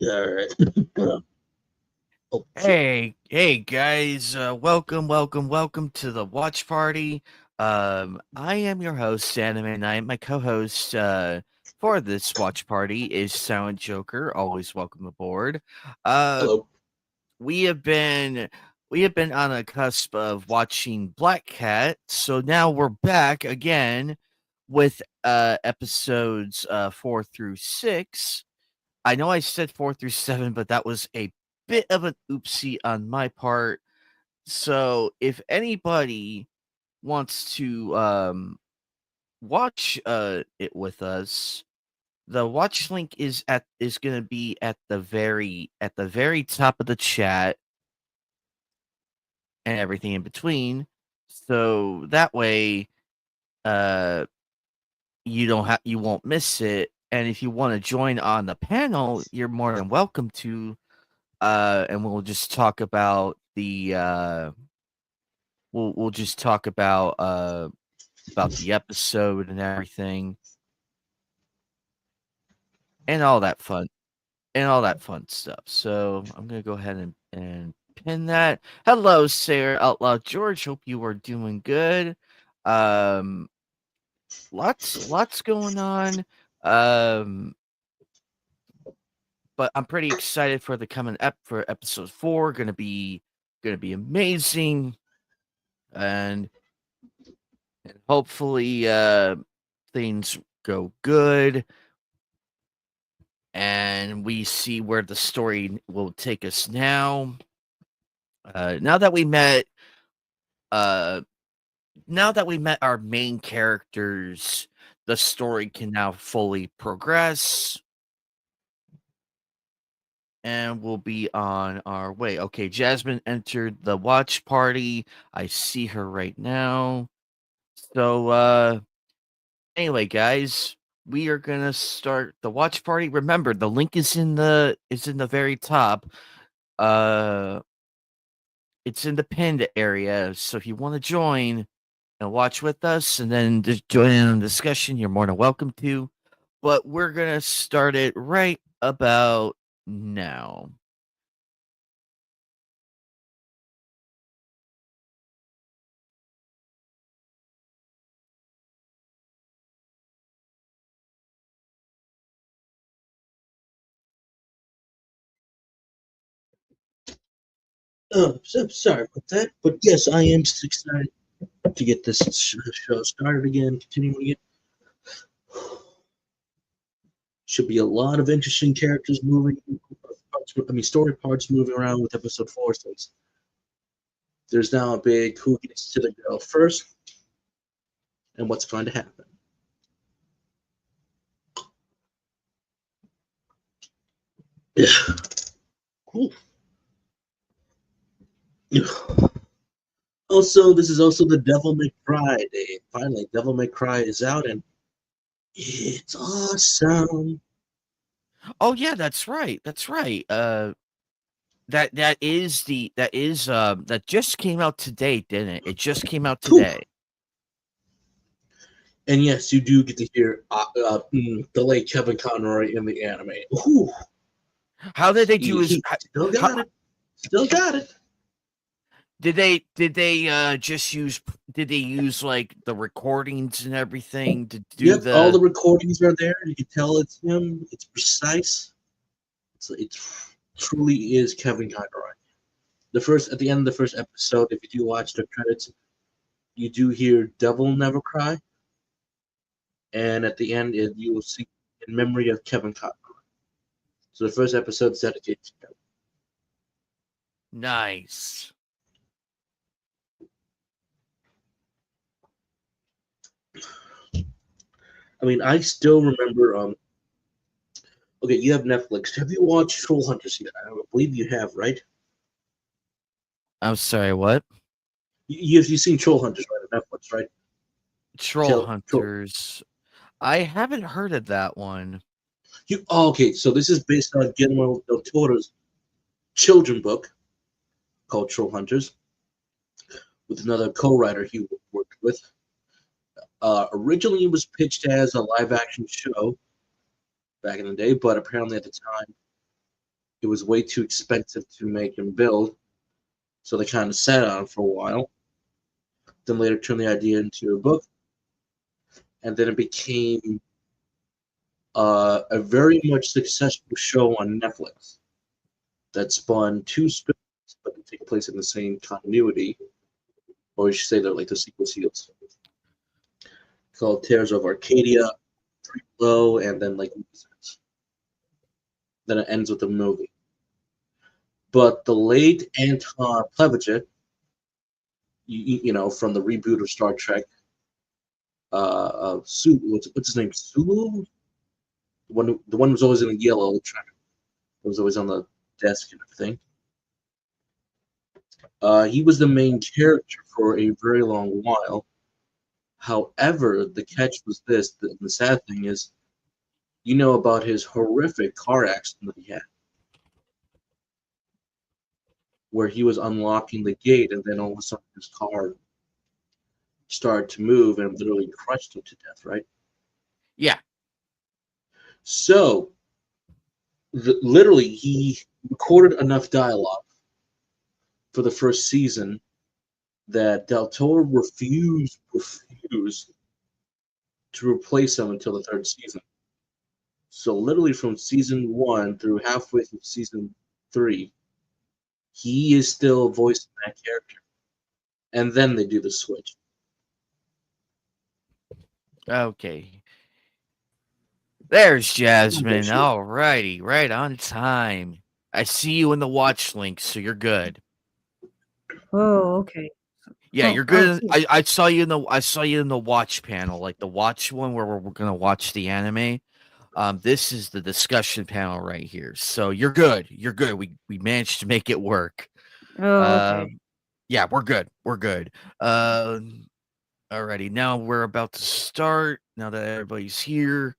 All right. Oh shit. Hey guys, welcome to the watch party. I am your host, Anime Night. My co-host for this watch party is Silent Joker. Always welcome aboard. Uh, Hello. we have been we have been on a cusp of watching Black Cat, so now we're back again with episodes 4 through 6. I know I said 4 through 7, but that was a bit of an oopsie on my part. So if anybody wants to watch it with us, the watch link is gonna be at the very top of the chat and everything in between. So that way uh you won't miss it. And if you want to join on the panel, you're more than welcome to. And we'll just talk we'll just talk about the episode and everything and all that fun stuff. So I'm gonna go ahead and pin that. Hello, Sarah Outlaw George. Hope you are doing good. Um, lots going on. Um, but I'm pretty excited for the coming for episode 4. Gonna be amazing. And hopefully things go good and we see where the story will take us now. Now that we met uh now that we met our main characters, the story can now fully progress and we'll be on our way. Okay, Jasmine entered the watch party. I see her right now. So anyway, guys, we are gonna start the watch party. Remember, the link is in the very top. Uh, it's in the pinned area. So if you want to join and watch with us, and then just join in on the discussion, you're more than welcome to. But we're gonna start it right about now. Sorry about that, but yes, I am excited to get this show started again. Continuing it should be a lot of interesting characters moving. Story parts moving around with episode 4. Since there's now a big who gets to the girl first and what's going to happen. Cool. Also, this is also the Devil May Cry day. Finally, Devil May Cry is out and it's awesome. Oh yeah, that's right. That's right. That just came out today, didn't it? It just came out Cool. today. And yes, you do get to hear the late Kevin Conroy in the anime. Ooh, How did they do his? he still How, got it. Still got it. did they just use did they use like the recordings and everything to do Yep, all the the recordings are there. You can tell it's him. It's precise. It truly is Kevin Conroy. At the end of the first episode, if you do watch the credits, you do hear "Devil Never Cry," and at the end, you will see in memory of Kevin Conroy. So the first episode is dedicated to him. nice? I still remember. Okay, you have Netflix. Have you watched Troll Hunters yet? I believe you have, right? I'm sorry, what? You've seen Troll Hunters, right? On Netflix, right? Troll Troll. Hunters. I haven't heard of that one. Okay, so this is based on Guillermo del Toro's children book called Troll Hunters, with another co-writer he worked with. Originally, it was pitched as a live-action show back in the day, but apparently at the time It was way too expensive to make and build, so they kind of sat on it for a while. Then later turned the idea into a book, and then it became a very much successful show on Netflix that spawned two spin-offs, but they take place in the same continuity, or you should say they're like the sequel seals, called Tears of Arcadia, Three Below, and then like Wizards. Then it ends with a movie. But the late Anton Plevich, you know, from the reboot of Star Trek, what's his name? Sulu? The one who was always in a yellow, was always on the desk and everything. He was the main character for a very long while. However, the catch was this: the sad thing is, you know about his horrific car accident that he had, where he was unlocking the gate and then all of a sudden his car started to move and literally crushed him to death, right? Yeah. So, literally, he recorded enough dialogue for the first season that Del Toro refused to replace him until the third season. So literally from season one through halfway through season three, he is still voicing that character. And then they do the switch. Okay. There's Jasmine. All righty. Right on time. I see you in the watch link, so you're good. Oh, okay. Yeah, Oh, you're oh, good. see. I saw you in the watch panel, like the watch one where we're gonna watch the anime. This is the discussion panel right here. So you're good. You're good. We managed to make it work. Oh, okay. Yeah, we're good. We're good. Alrighty. Now we're about to start. Now that everybody's here.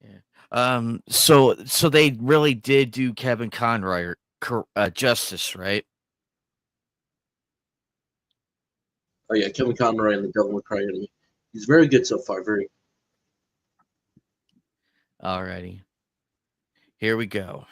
Yeah. So they really did do Kevin Conroy justice, right? Oh yeah, Kevin Conroy and the Devil May Cry enemy. He's very good so far. Very. Alrighty. Here we go.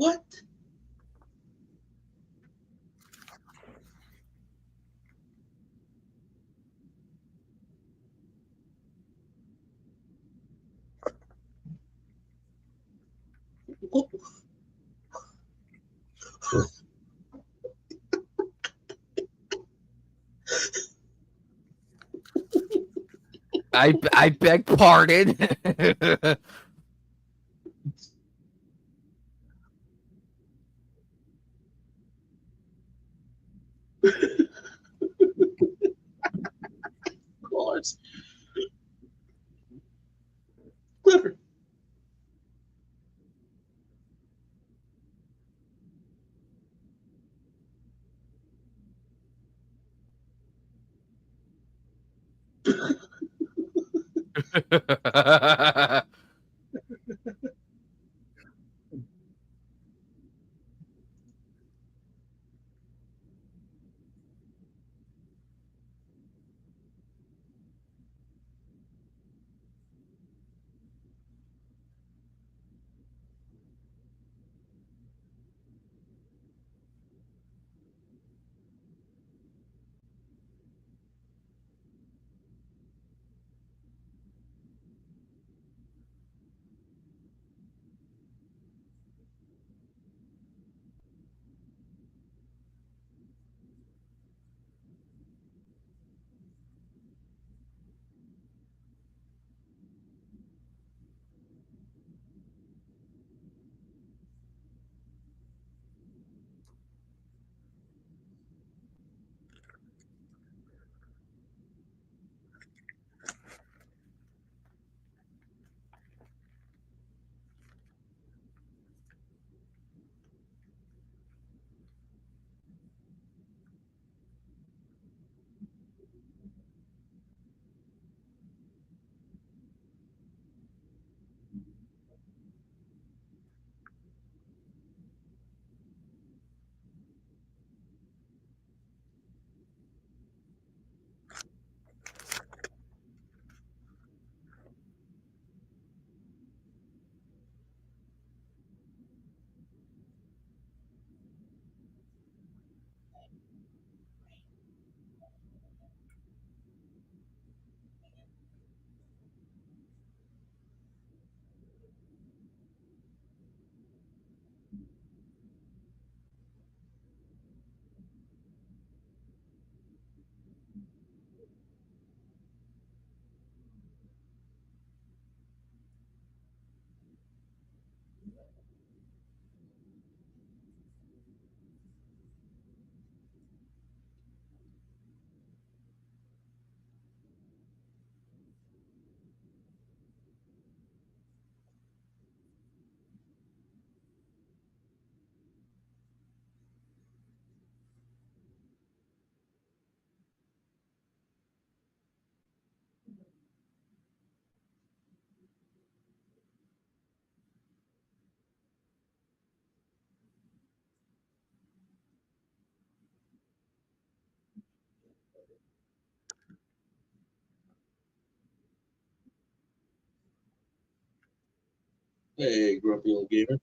What? What? I beg pardon. Of course. Clever. Hey, grumpy old gamer.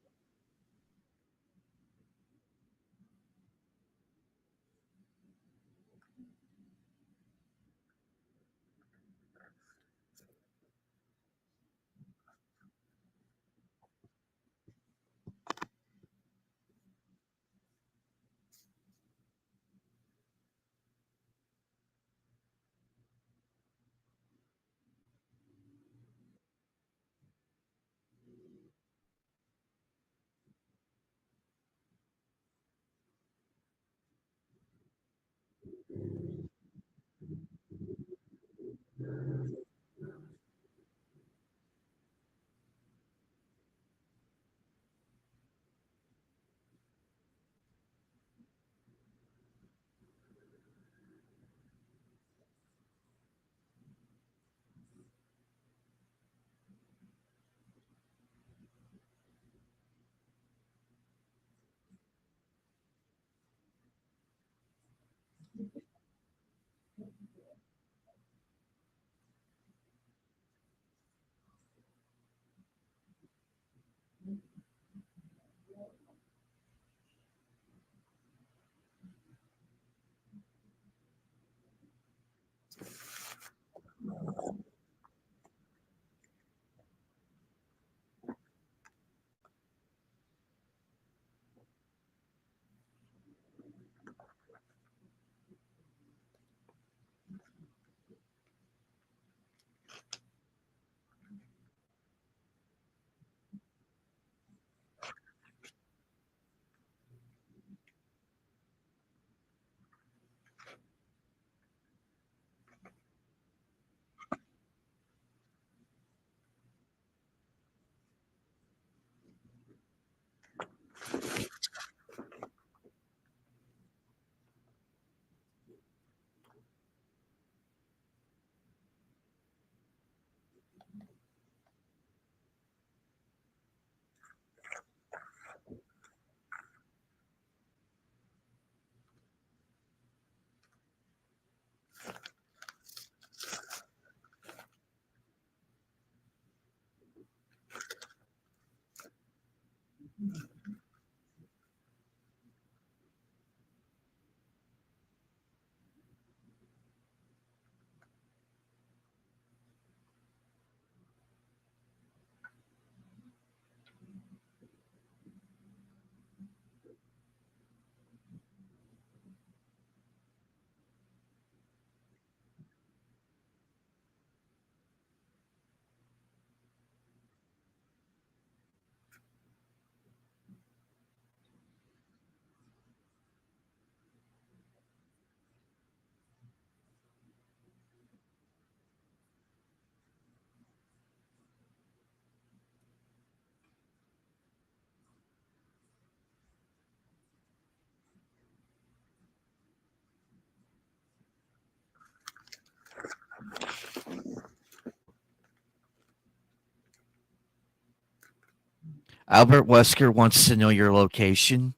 Albert Wesker wants to know your location.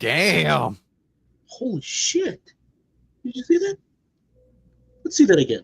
Damn. Holy shit! Did you see that? Let's see that again.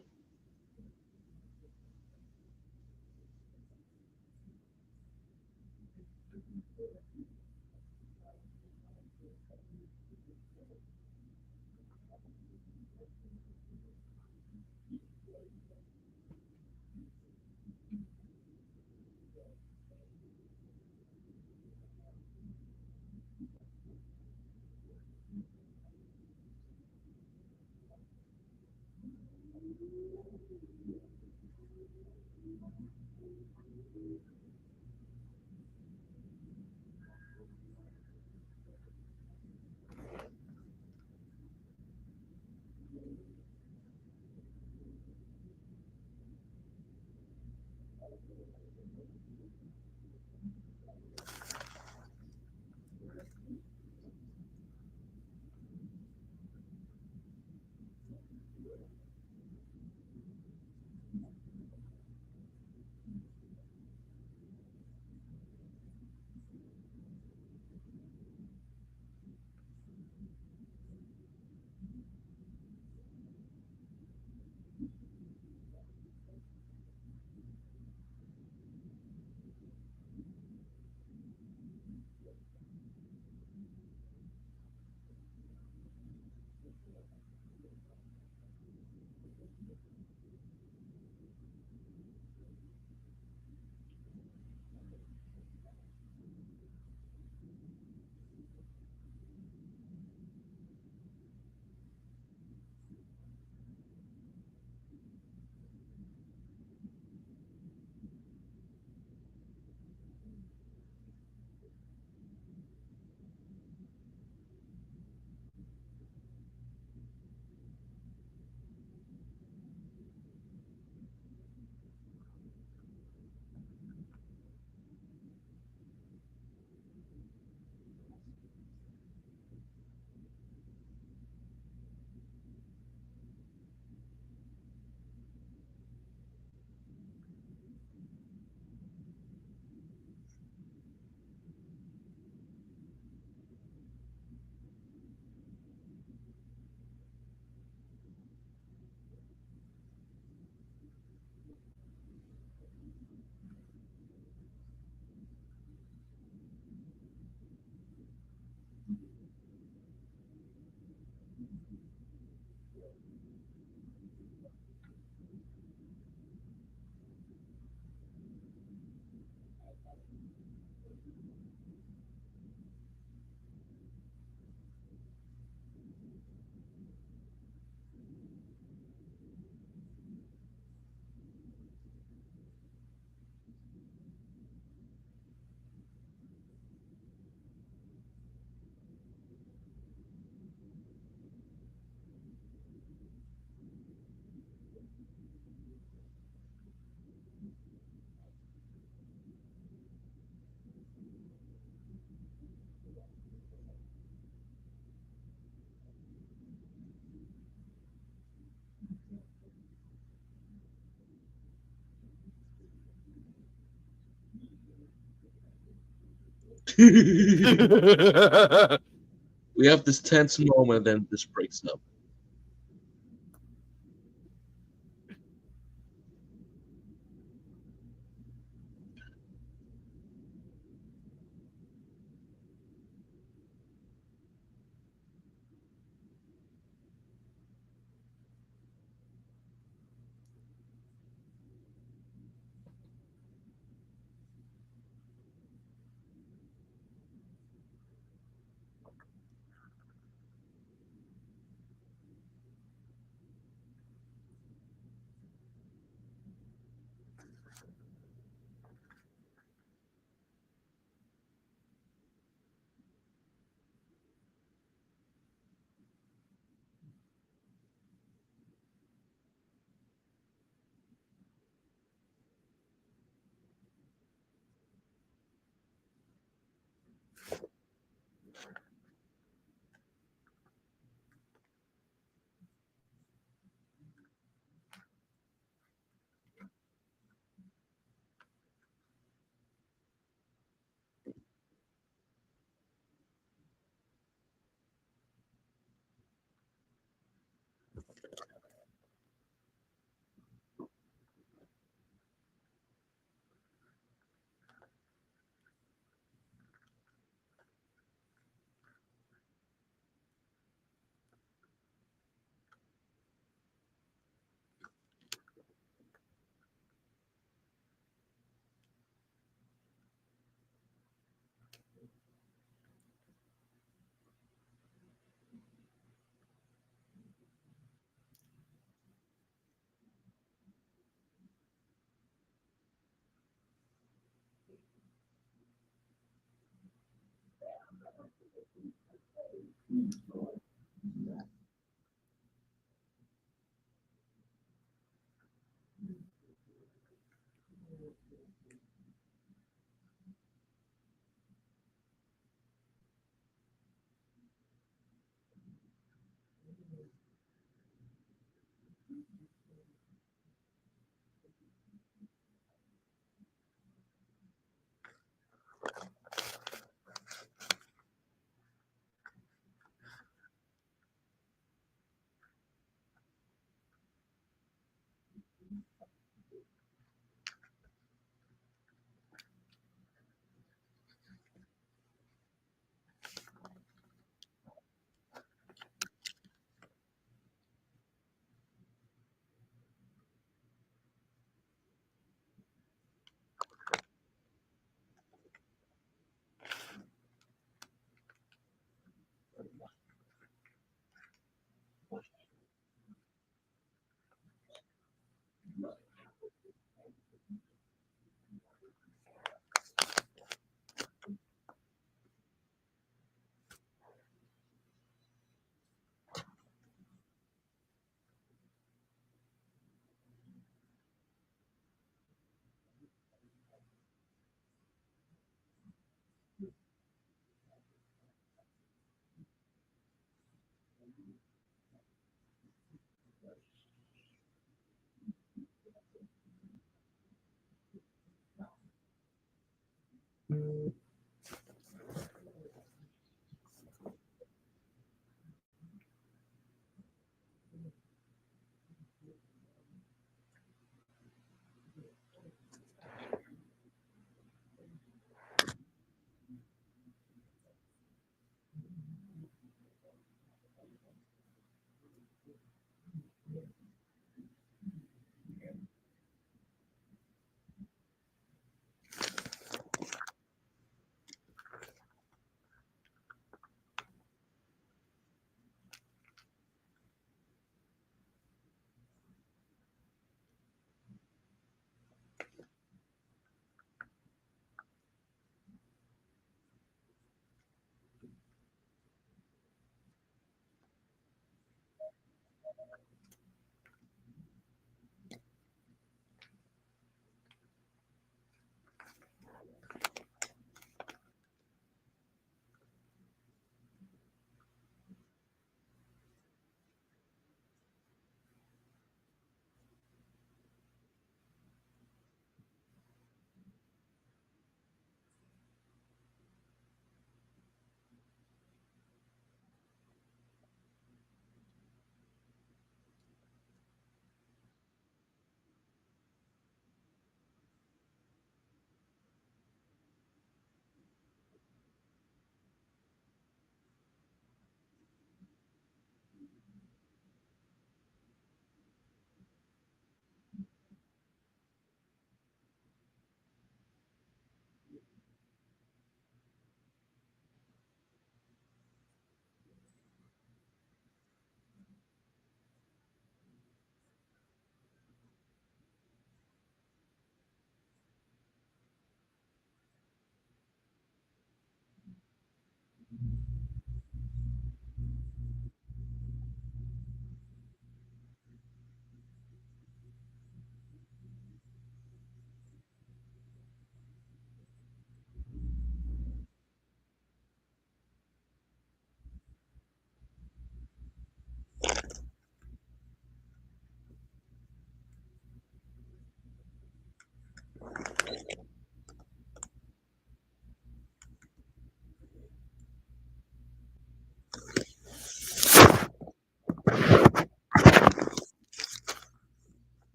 We have this tense moment, then this breaks up.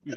I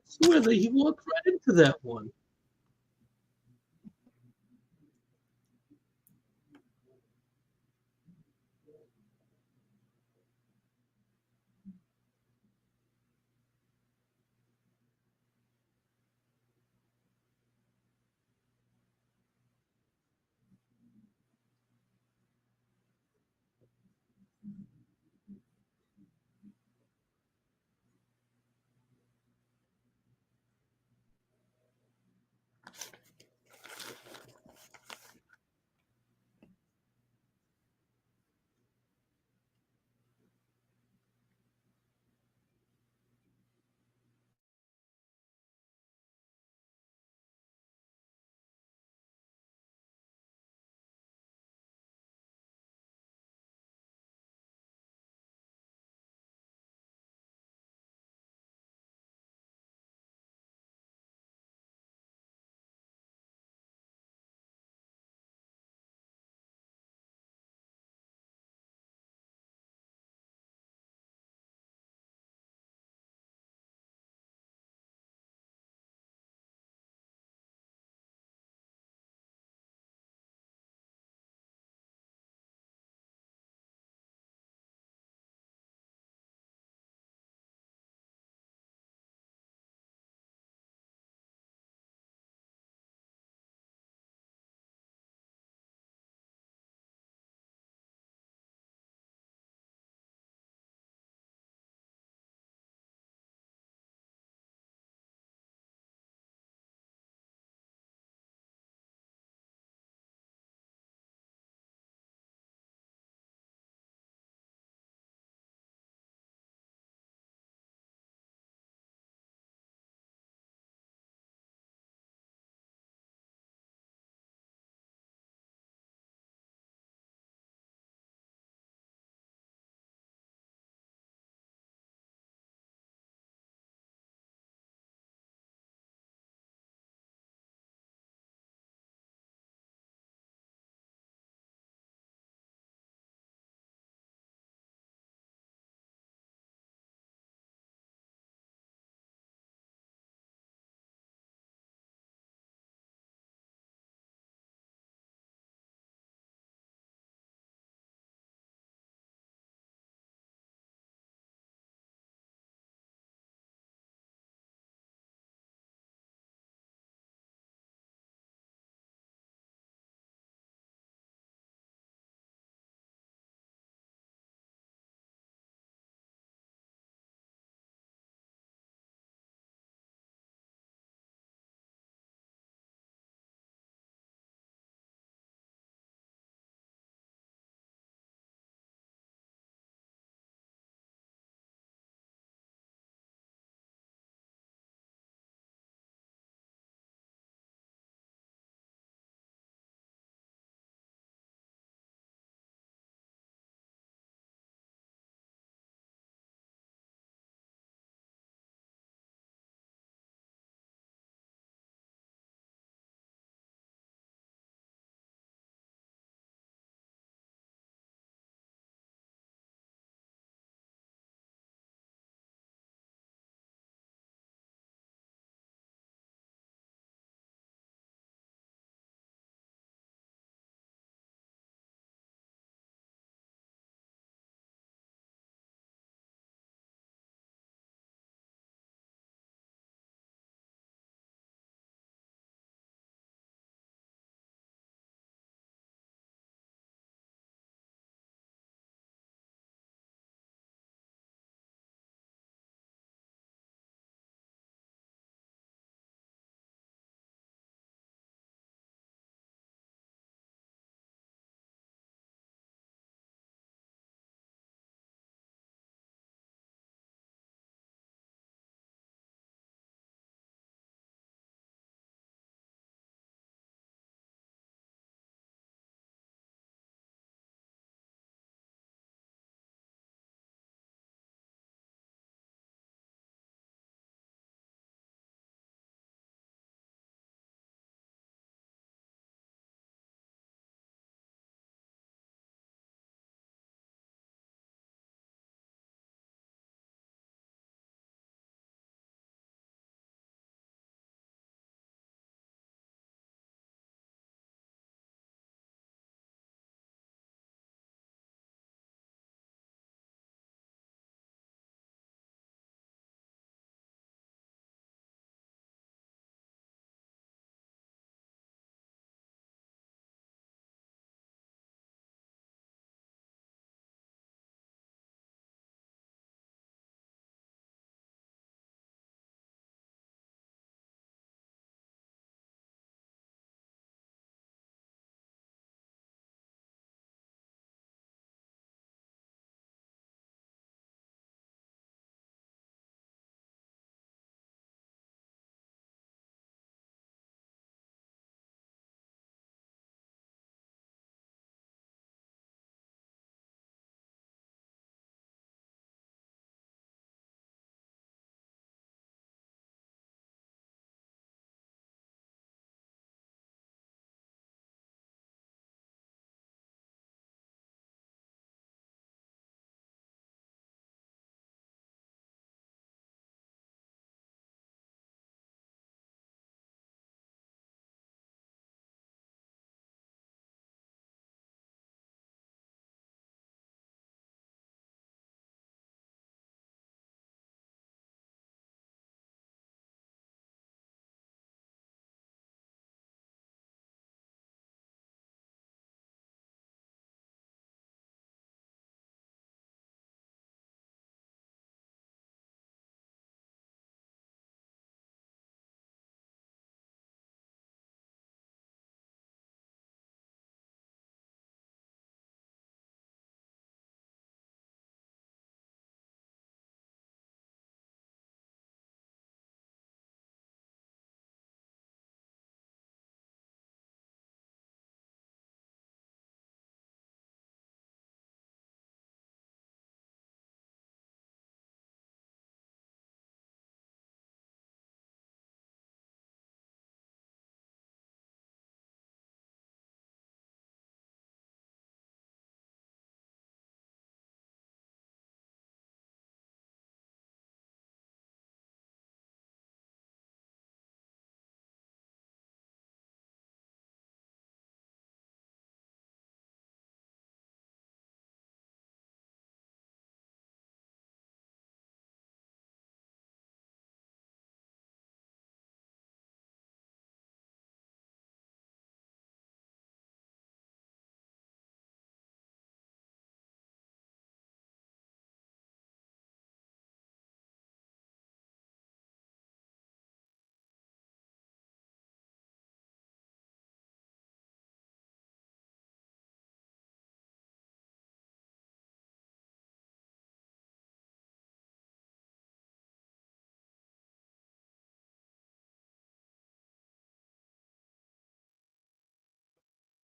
swear that he walked right into that one.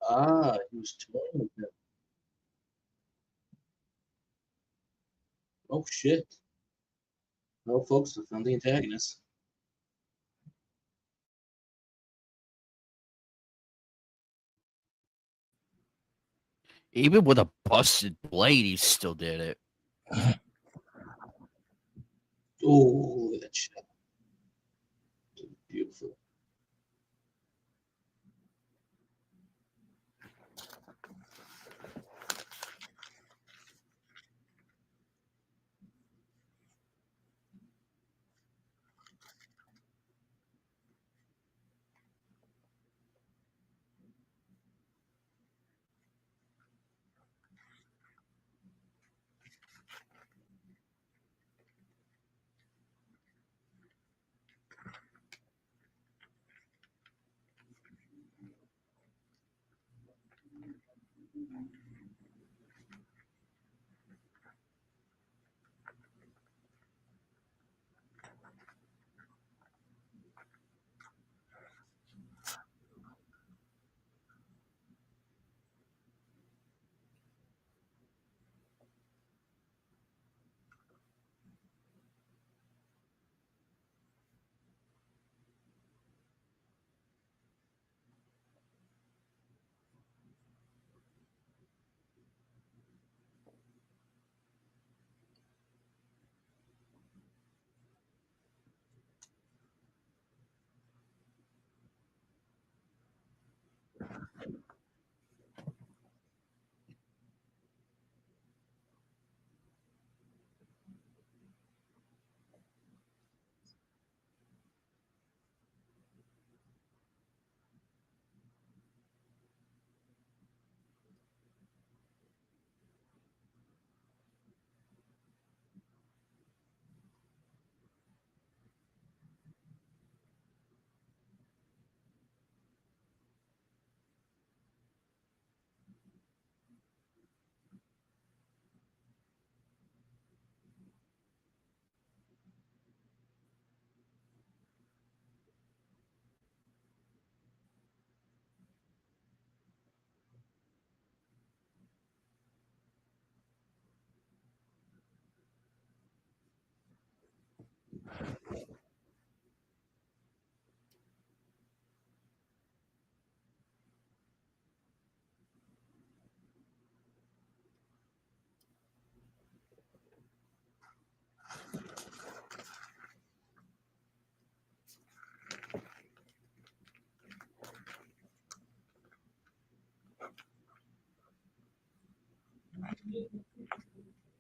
Ah, he was toying with him. Oh shit. No, folks, I found the antagonist. Even with a busted blade, he still did it. Oh, look at that shot. Beautiful.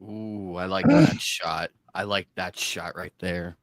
Ooh, I like that shot. I like that shot right there.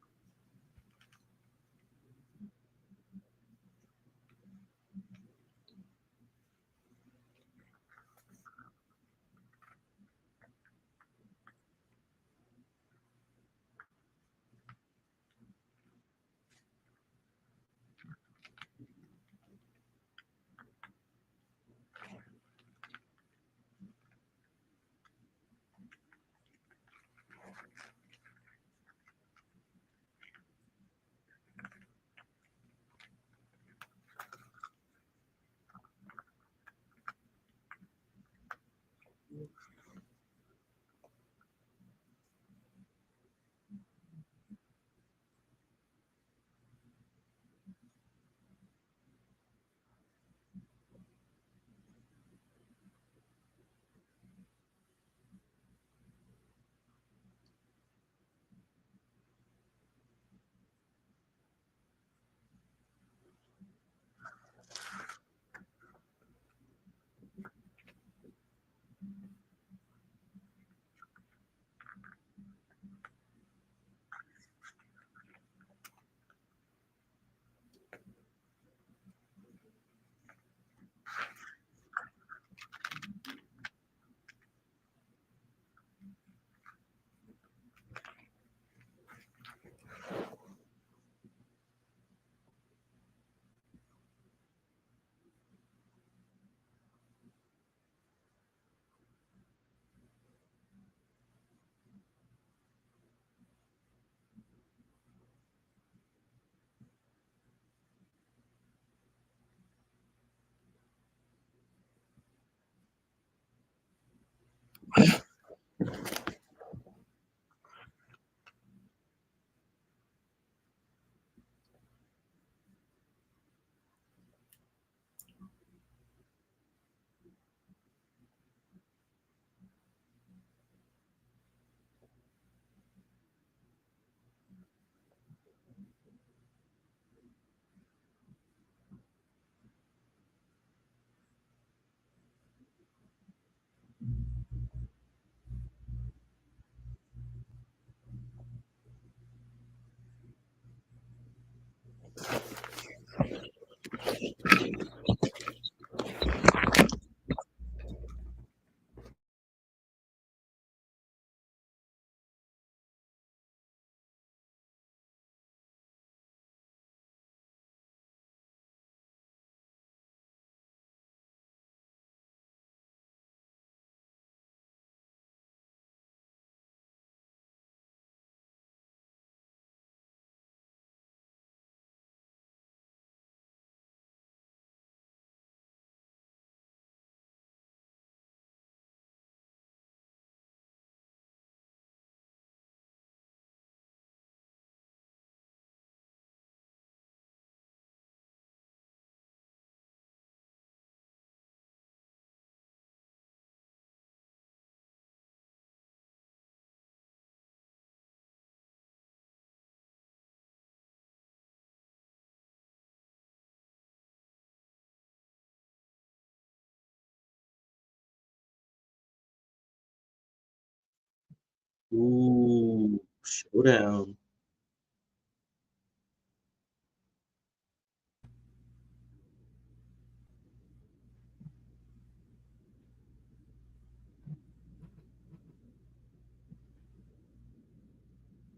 Ooh, showdown.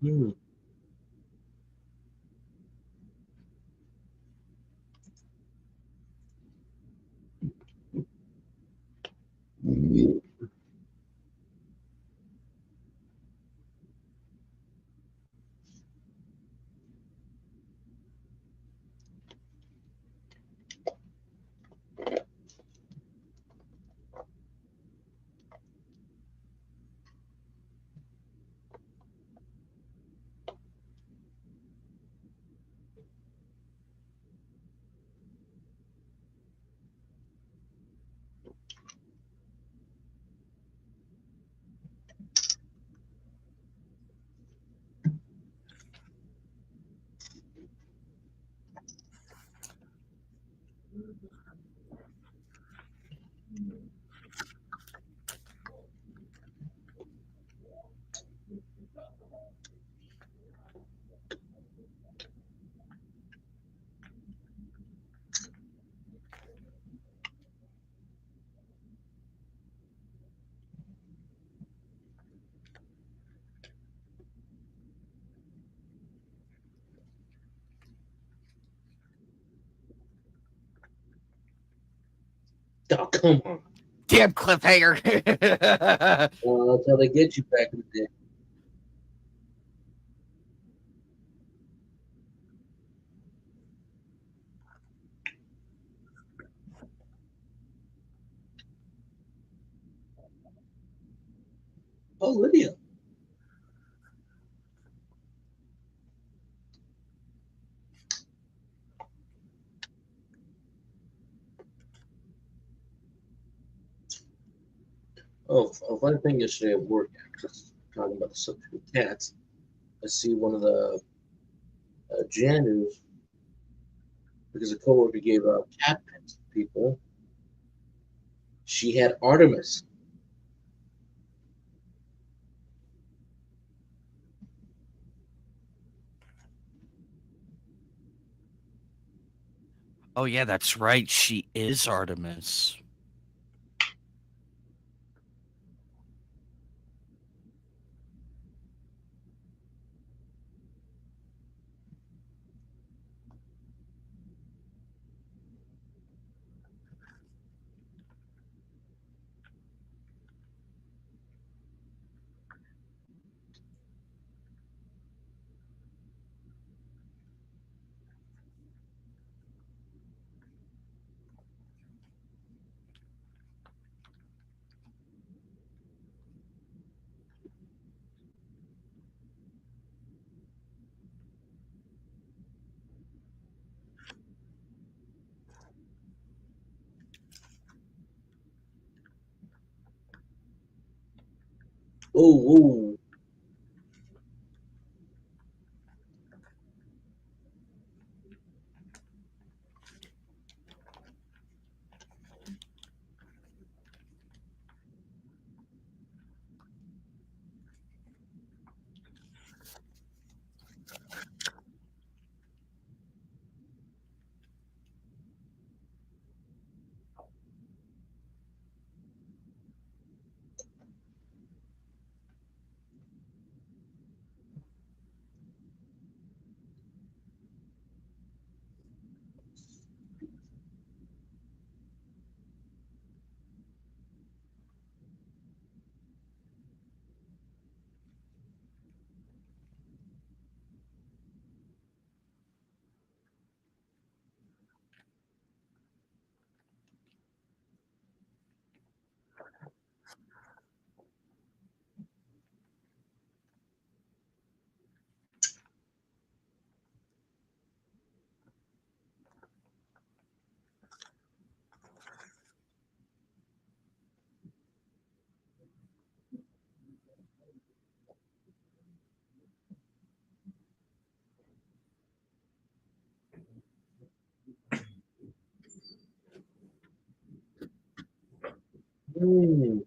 Hmm. Oh, come on. Damn cliffhanger. That's how they get you back in the day. Oh, Lydia. Oh, a funny thing yesterday at work, just talking about the subject of cats. I see one of the janitors, because a coworker gave out cat pets to people. She had Artemis. Oh yeah, that's right. She is Artemis. Oh, whoa. Hmm.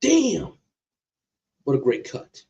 Damn, what a great cut!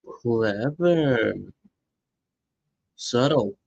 Clever. Subtle.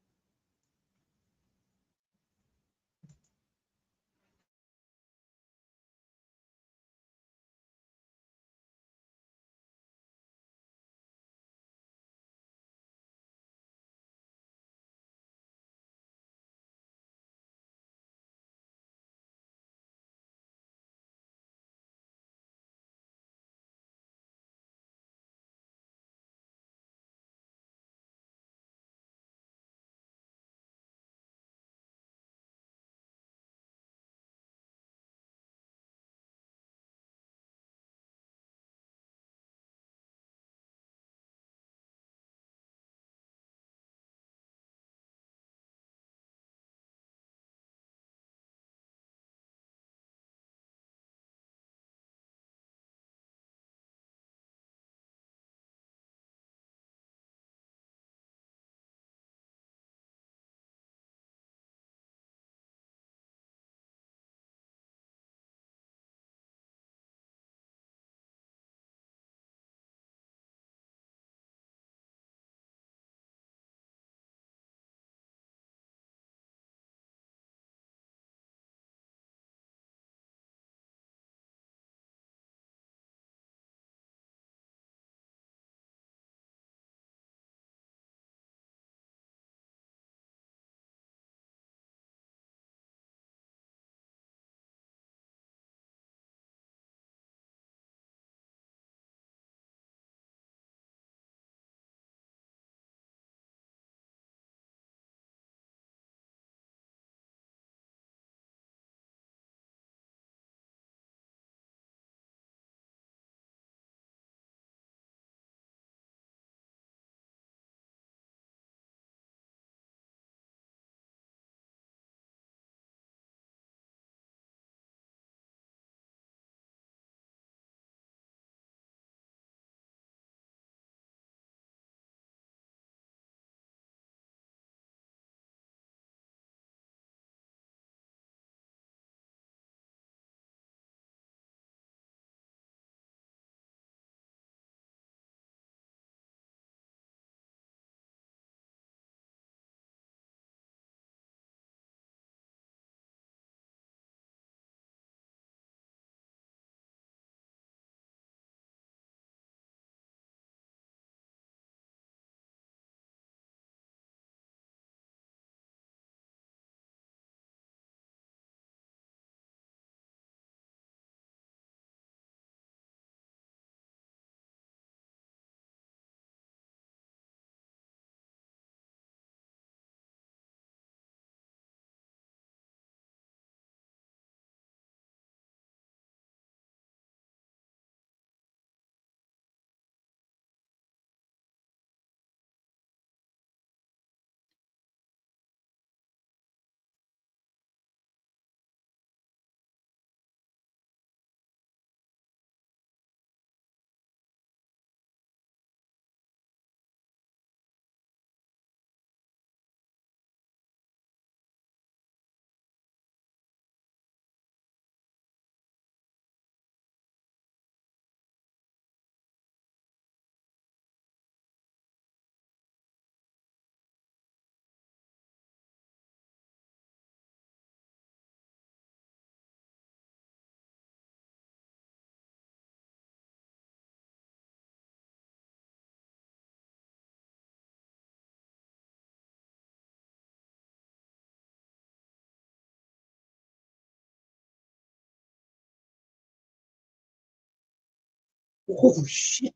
Oh shit!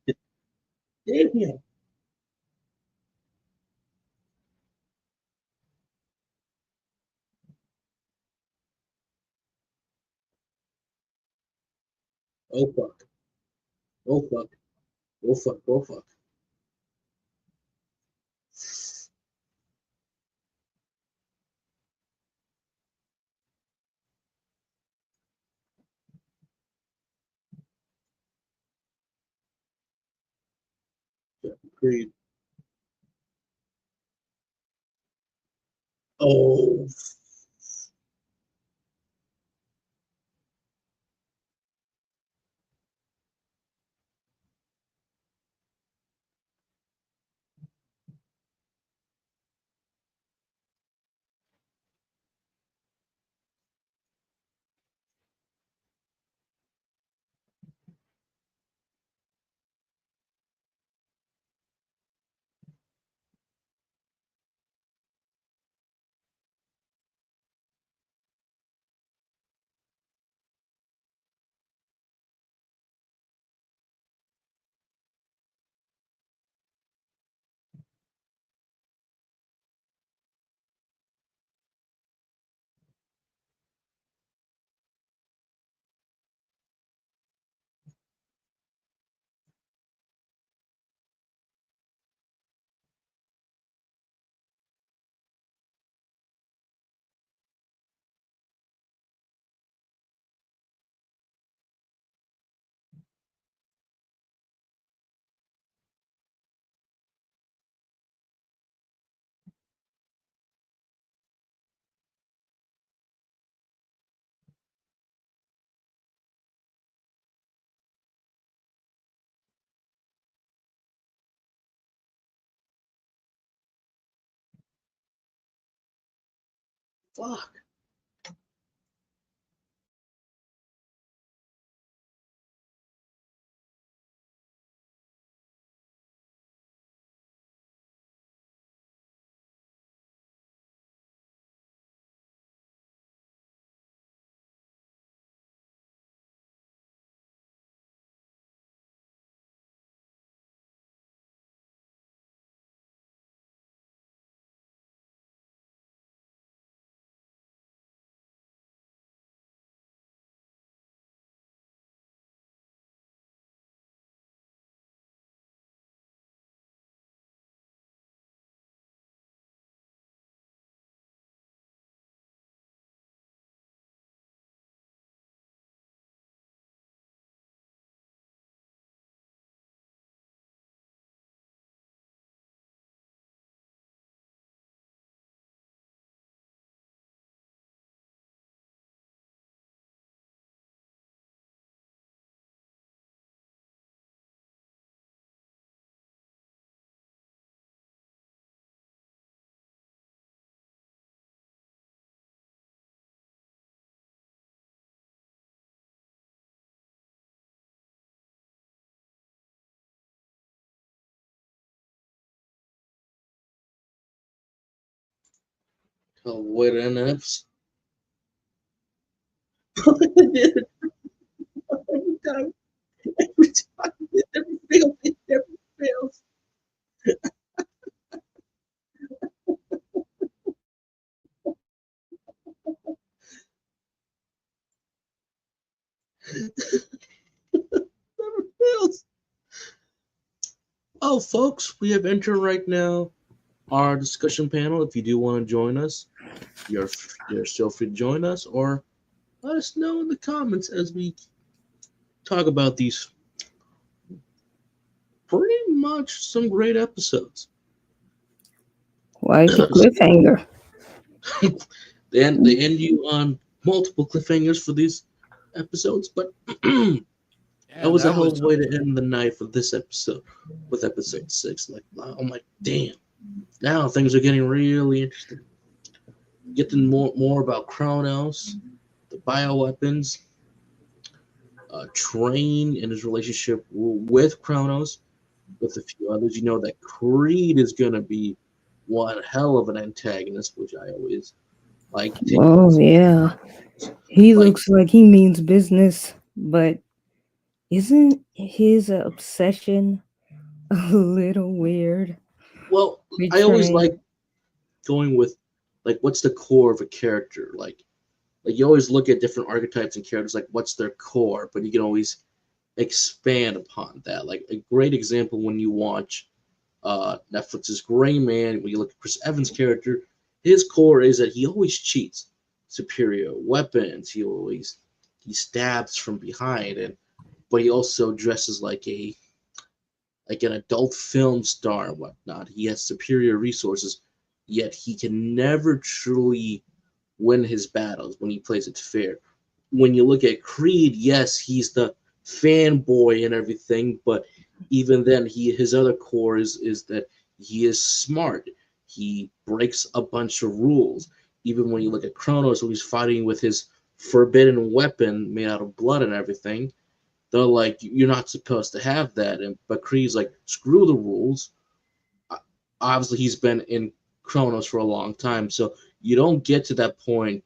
Damn. Oh fuck! Oh fuck! Oh fuck! Oh fuck! Agreed. Oh. Fuck. Oh, wait, and episode. Every time, every time, it never fails. It never fails. Never fails. Oh, folks, we have entered right now our discussion panel. If you do want to join us, you're still free to join us, or let us know in the comments as we talk about these pretty much some great episodes. Why is the cliffhanger? They end you on multiple cliffhangers for these episodes, but that Yeah, was a that hell was of a way to end the night for this episode with episode 6. Like, I'm like, damn, now things are getting really interesting. Getting more about Kronos, the bioweapons, Train and his relationship with Kronos, with a few others. You know that Creed is going to be one hell of an antagonist, which I always like taking Oh, yeah. He like. looks like he means business, but isn't his obsession a little weird? Well, I always Betraying. like going with like what's the core of a character. Like you always look at different archetypes and characters, like what's their core, but you can always expand upon that. Like a great example when you watch Netflix's Gray Man, when you look at Chris Evans' character, his core is that he always cheats. Superior weapons. He stabs from behind, and but he also dresses like an adult film star and whatnot. He has superior resources, yet he can never truly win his battles when he plays it fair. When you look at Creed, yes, he's the fanboy and everything, but even then, his other core is that he is smart. He breaks a bunch of rules. Even when you look at Kronos, who he's fighting with his forbidden weapon made out of blood and everything, they're like, you're not supposed to have that. And but Creed's like, screw the rules. Obviously, he's been in Kronos for a long time, so you don't get to that point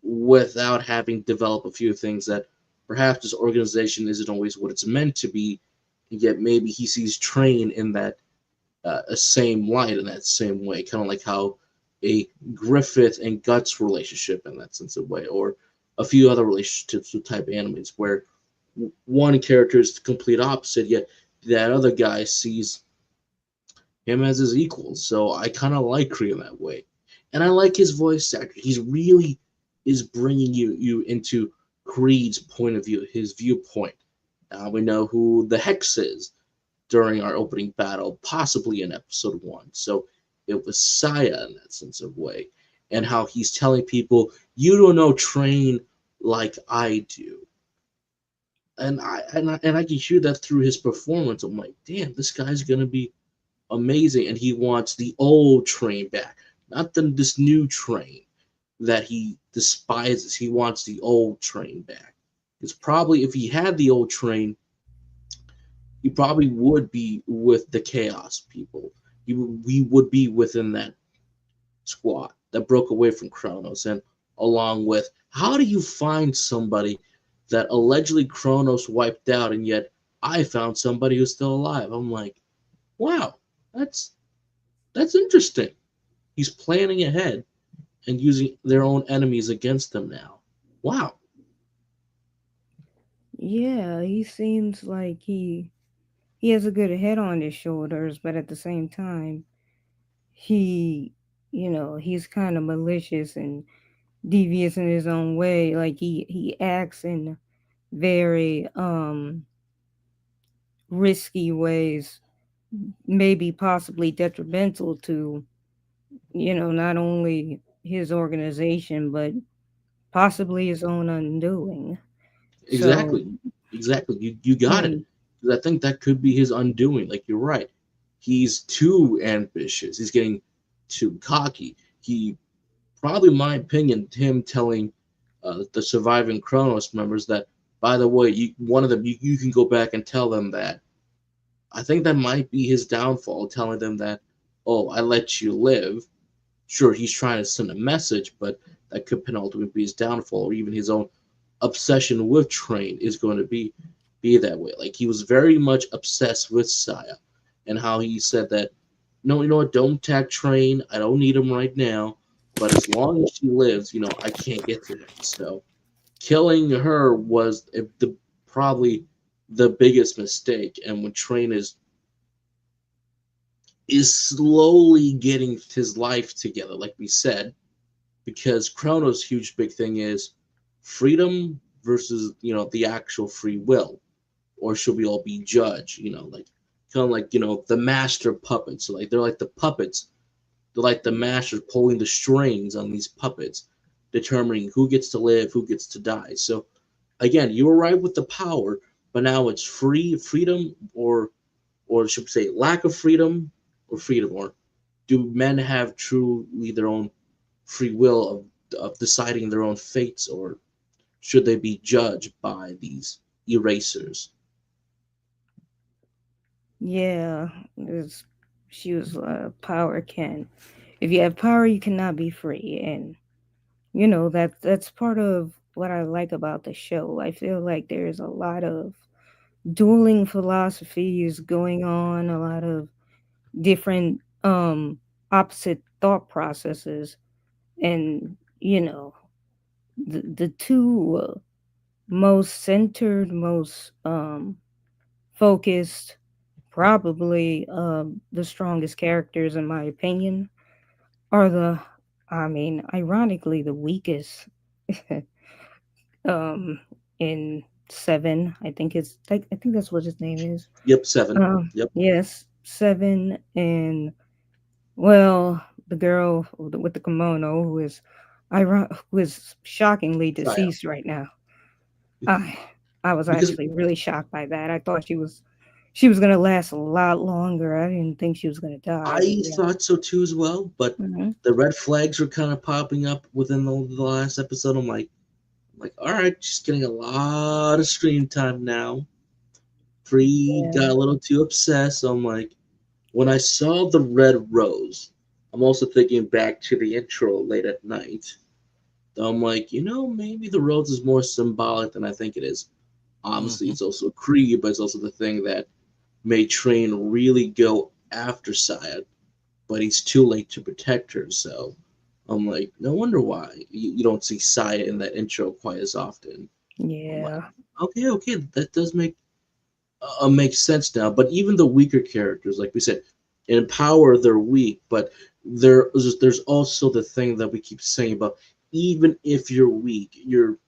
without having developed a few things that perhaps this organization isn't always what it's meant to be, yet maybe he sees Train in that same light, in that same way, kind of like how a Griffith and Guts relationship in that sense of way, or a few other relationships with type animes where one character is the complete opposite, yet that other guy sees him as his equal. So I kind of like Kree that way, and I like his voice actor. He's really is bringing you into Creed's point of view, his viewpoint. Now we know who the Hex is during our opening battle, possibly in episode 1. So it was Saya in that sense of way, and how he's telling people, "You don't know Train like I do." And I can hear that through his performance. I'm like, damn, this guy's gonna be amazing, and he wants the old Train back, not this new Train. that he despises. He wants the old Train back. It's probably if he had the old Train, he probably would be with the Chaos people. We would be within that squad that broke away from Kronos, and along with how do you find somebody that allegedly Kronos wiped out, and yet I found somebody who's still alive. I'm like, wow, that's that's interesting. He's planning ahead and using their own enemies against them now. Wow. Yeah, he seems like he has a good head on his shoulders, but at the same time, he, he's kind of malicious and devious in his own way. Like he acts in very risky ways, maybe possibly detrimental to, not only his organization but possibly his own undoing. So, Exactly. Exactly. You got it. and 'Cause I think that could be his undoing. Like you're right. He's too ambitious. He's getting too cocky. He probably, in my opinion, him telling the surviving Kronos members that, by the way, one of them, you can go back and tell them that. I think that might be his downfall, telling them that, oh, I let you live. Sure, he's trying to send a message, but that could penultimately be his downfall, or even his own obsession with Train is going to be that way. Like he was very much obsessed with Saya, and how he said that, no, you know what, don't attack Train. I don't need him right now, but as long as she lives, I can't get to him. So killing her was the probably the biggest mistake. And when Train is slowly getting his life together, like we said, because Chrono's huge big thing is freedom versus the actual free will, or should we all be judged? Like kind of like the master puppets. So like they're like the puppets. They're like the masters pulling the strings on these puppets, determining who gets to live, who gets to die. So again, you were right with the power, but now it's freedom, or should we say lack of freedom, or freedom, or do men have truly their own free will of deciding their own fates, or should they be judged by these erasers? yeah, it's, she was power can. If you have power, you cannot be free, and that's part of what I like about the show. I feel like there's a lot of dueling philosophies going on, a lot of different opposite thought processes, and the two most centered, most focused, probably the strongest characters in my opinion are the, I mean, ironically the weakest. um in Seven, I think I think that's what his name is. Yep, seven. Yep, Yes, Seven, and well, the girl with the kimono who is shockingly Saya. deceased right now. I I was Because actually really shocked by that. I thought she was gonna last a lot longer. I didn't think she was gonna die, but I yeah. thought so too as well, but Hmm. the red flags were kind of popping up within the last episode. I'm like, all right, she's getting a lot of screen time now. Free got Yeah. a little too obsessed. So I'm like, when I saw the red rose, I'm also thinking back to the intro late at night. I'm like, maybe the rose is more symbolic than I think it is. Obviously, Hmm. it's also Krieg, but it's also the thing that made Train really go after Syed, but he's too late to protect her. So I'm like, no wonder why you don't see Syed in that intro quite as often. I'm like, Yeah. okay, okay, that does make sense now. But even the weaker characters, like we said, in power they're weak, but there's also the thing that we keep saying about, even if you're weak, you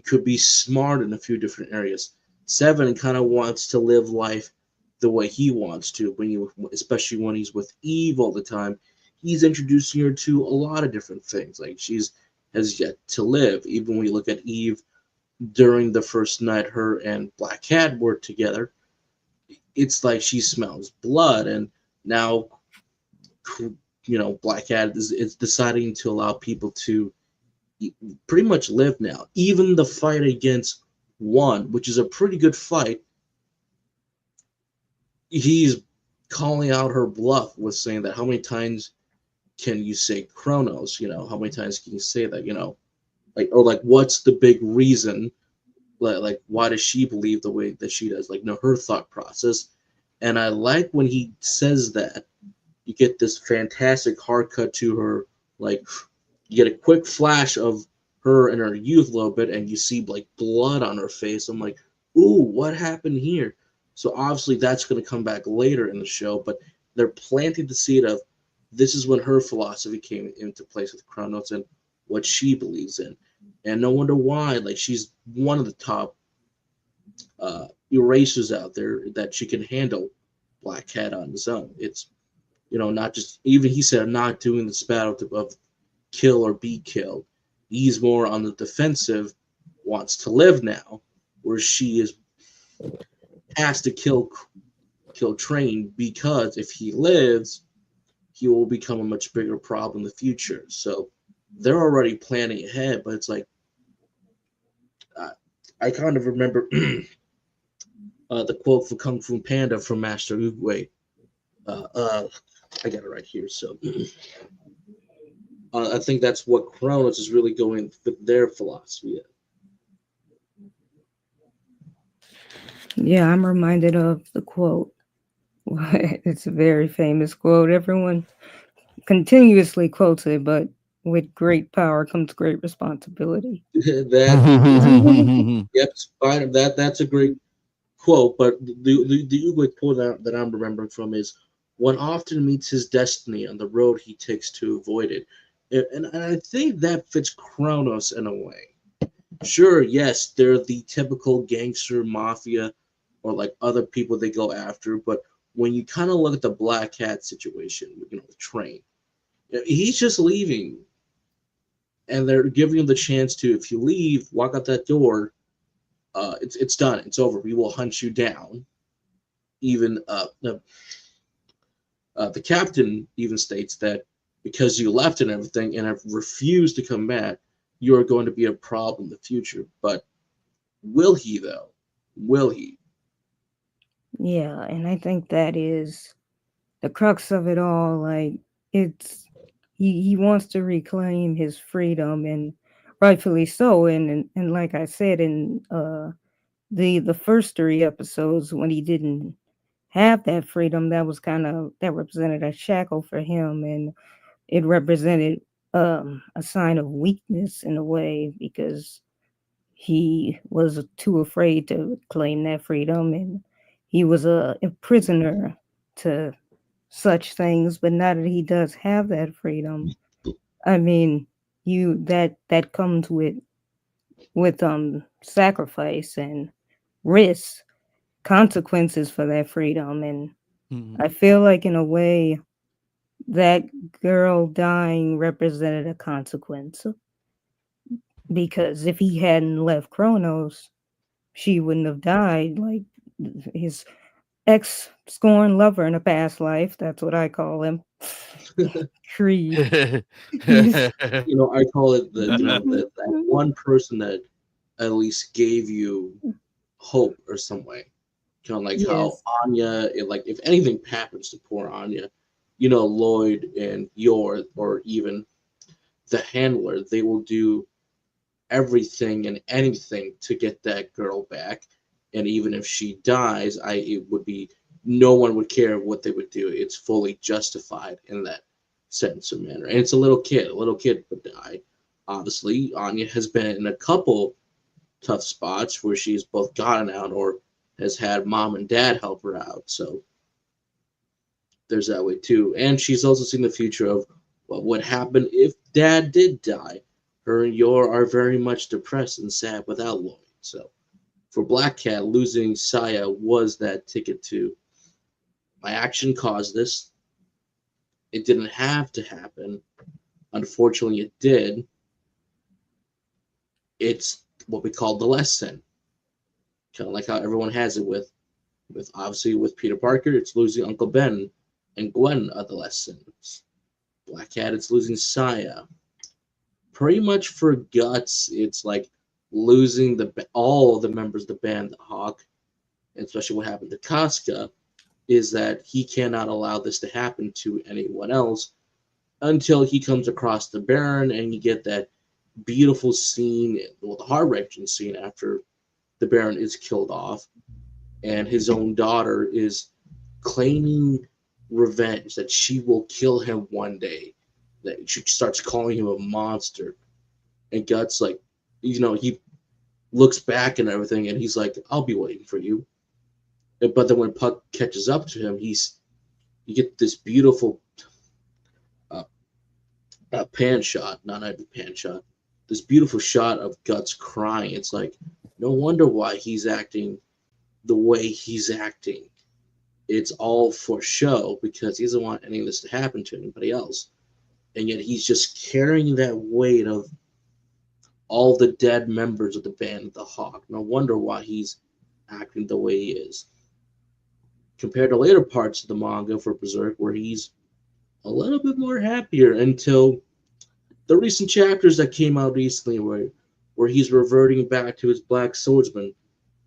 could be smart in a few different areas. Seven kind of wants to live life the way he wants to, especially when he's with Eve all the time. He's introducing her to a lot of different things. Like she's has yet to live. Even when you look at Eve during the first night her and Black Cat were together, it's like she smells blood, and now Black Cat is deciding to allow people to pretty much live now. Even the fight against one, which is a pretty good fight, he's calling out her bluff with saying that how many times can you say Chronos? How many times can you say that? Or like what's the big reason? Like why does she believe the way that she does? Like, her thought process. And I like when he says that. You get this fantastic hard cut to her, like you get a quick flash of her in her youth a little bit, and you see like blood on her face. I'm like, ooh, what happened here? So obviously that's going to come back later in the show, but they're planting the seed of this is when her philosophy came into place with Kronos and what she believes in. And no wonder why, like she's one of the top erasers out there that she can handle Black Cat on his own. It's not just, even he said, I'm not doing this battle of kill or be killed. He's more on the defensive, wants to live now, where she has to kill Train because if he lives, he will become a much bigger problem in the future. So they're already planning ahead, but it's like I kind of remember the quote from Kung Fu Panda from Master Oogway. I got it right here. So I think that's what Kronos is really going with their philosophy. Yeah, I'm reminded of the quote. It's a very famous quote. Everyone continuously quotes it, but with great power comes great responsibility. That yep, fine. That's a great quote. But the Oogway quote that I'm remembering from is, "One often meets his destiny on the road he takes to avoid it," and I think that fits Kronos in a way. Sure, yes, they're the typical gangster mafia or like other people they go after, but when you kind of look at the Black Cat situation, the Train, he's just leaving, and they're giving him the chance to, if you leave, walk out that door, it's done, it's over. We will hunt you down. Even the captain even states that because you left and everything and have refused to come back, you are going to be a problem in the future. But will he though? Will he? Yeah, and I think that is the crux of it all. Like it's he wants to reclaim his freedom, and rightfully so. And like I said in the first three episodes, when he didn't have that freedom, that was kind of that represented a shackle for him, and it represented a sign of weakness in a way, because he was too afraid to claim that freedom, and he was a prisoner to such things. But now that he does have that freedom, I mean, that comes with sacrifice and risk, consequences for that freedom. And I feel like in a way that girl dying represented a consequence, because if he hadn't left Kronos, she wouldn't have died. Like his ex scorned lover in a past life, that's what I call him. Creed. He's I call it that one person that at least gave you hope or some way. Kind of like how yes. Anya, like if anything happens to poor Anya, Lloyd and Yor, or even the handler, they will do everything and anything to get that girl back. And even if she dies, it would be, no one would care what they would do. It's fully justified in that sense or manner. And it's a little kid would die. Obviously, Anya has been in a couple tough spots where she's both gotten out or has had mom and dad help her out. So there's that way too. And she's also seen the future of what would happen if dad did die. Her and Yor are very much depressed and sad without Lloyd. So for Black Cat, losing Saya was that ticket to, my action caused this. It didn't have to happen. Unfortunately, it did. It's what we call the lesson. Kind of like how everyone has it with obviously with Peter Parker, it's losing Uncle Ben and Gwen are the lessons. Black Cat, it's losing Saya. pretty much for Guts, it's like losing all the members of the band, the Hawk, and especially what happened to Casca, is that he cannot allow this to happen to anyone else until he comes across the Baron, and you get that beautiful scene, well, the heart-wrenching scene after the Baron is killed off, and his own daughter is claiming revenge that she will kill him one day. That she starts calling him a monster, and Guts like, he looks back and everything, and he's like, "I'll be waiting for you." But then when Puck catches up to him, you get this beautiful uh, pan shot, not even pan shot, this beautiful shot of Guts crying. It's like, no wonder why he's acting the way he's acting. It's all for show because he doesn't want any of this to happen to anybody else. And yet he's just carrying that weight of all the dead members of the band, the Hawk. No wonder why he's acting the way he is. Compared to later parts of the manga for Berserk, where he's a little bit more happier until the recent chapters that came out recently, where he's reverting back to his Black Swordsman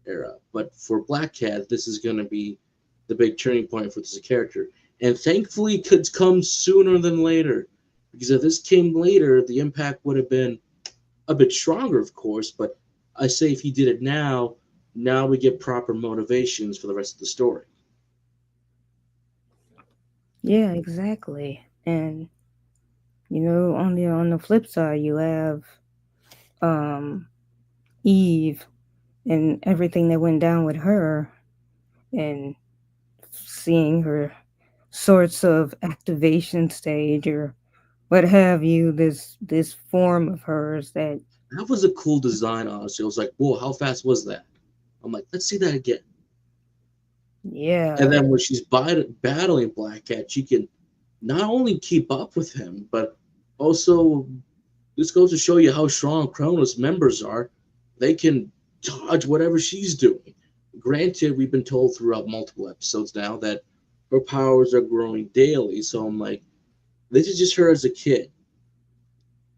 era. But for Black Cat, this is going to be the big turning point for this character. And thankfully, it could come sooner than later. Because if this came later, the impact would have been a bit stronger, of course. But I say if he did it now we get proper motivations for the rest of the story. Yeah, exactly. And on the flip side, you have um Eve and everything that went down with her, and seeing her sorts of activation stage or what have you, this form of hers that That was a cool design, honestly. I was like, whoa, how fast was that? I'm like, let's see that again. And yeah, then when she's battling Black Cat, she can not only keep up with him, but also this goes to show you how strong Kronos members are. They can dodge whatever she's doing. Granted, we've been told throughout multiple episodes now that her powers are growing daily. So I'm like, this is just her as a kid.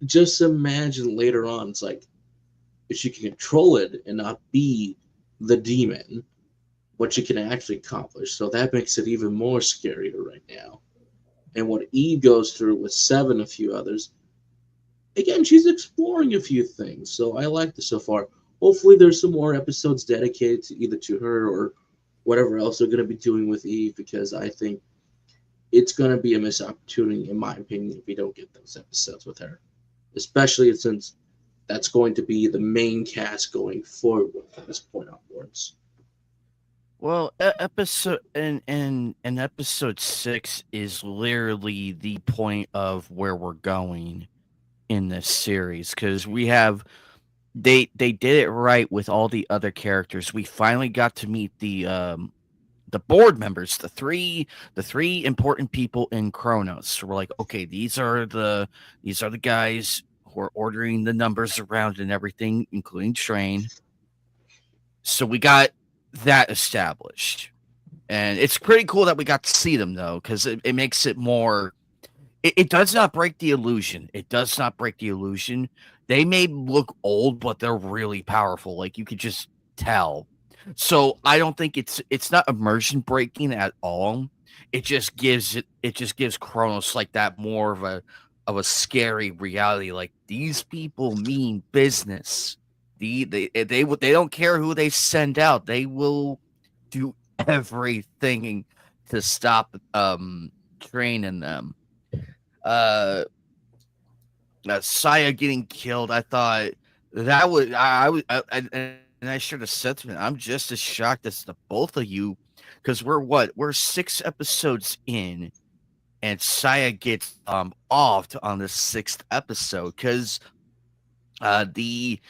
Just imagine later on, it's like if she can control it and not be the demon, what she can actually accomplish. So that makes it even more scarier right now. And what Eve goes through with Seven, a few others, again, she's exploring a few things. So I like this so far. Hopefully, there's some more episodes dedicated to either to her or whatever else they're going to be doing with Eve, because I think it's going to be a missed opportunity, in my opinion, if we don't get those episodes with her, especially since that's going to be the main cast going forward from this point onwards. Well, episode and episode 6 is literally the point of where we're going in this series, because we have they did it right with all the other characters. We finally got to meet the board members, the three important people in Kronos. So we're like, okay, these are the guys who are ordering the numbers around and everything, including Train. So we got that established. And it's pretty cool that we got to see them, though, because it makes it more. It does not break the illusion. It does not break the illusion. They may look old, but they're really powerful. Like, you could just tell. So I don't think it's not immersion breaking at all. It just gives Kronos like that more of a scary reality. Like, these people mean business. They don't care who they send out. They will do everything to stop training them. Uh, Saya getting killed. I thought that would I was and I shared a sentiment. I'm just as shocked as the both of you, because we're 6 episodes in, and Saya gets offed on the 6th episode, because the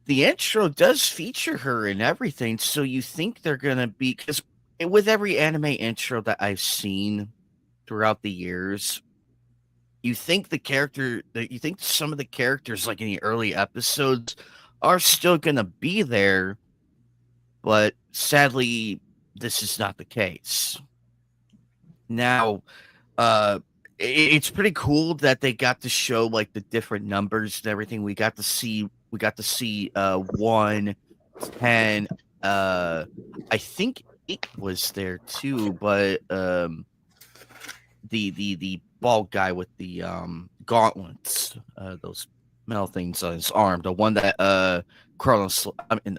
intro does feature her and everything, so you think they're gonna be, because with every anime intro that I've seen throughout the years, you think some of the characters, like in the early episodes, are still gonna be there, but sadly this is not the case. Now, uh it's pretty cool that they got to show like the different numbers and everything. We got to see 1, 10, I think 8 was there too, but the bald guy with the gauntlets, those metal things on his arm, the one that I mean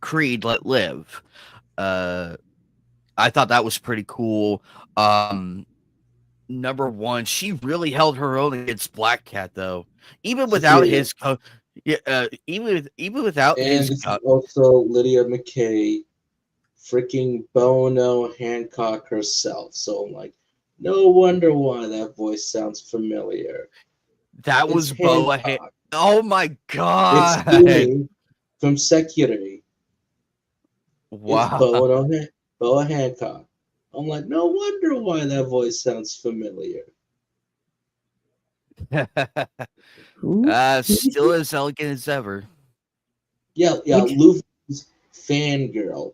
Creed let live. Uh I thought that was pretty cool. Um Number 1, she really held her own against Black Cat though. Even She without did. his yeah, even without And his this is also Lydia McKay, freaking Bono Hancock herself. So I'm like, no wonder why that voice sounds familiar. that It's was Boa. Hancock. Oh my It's god! Dooney from Security. It's Wow. Boa Hancock. I'm like, no wonder why that voice sounds familiar. Who is Still she? as elegant as ever. Yeah, Which Luffy's fangirl.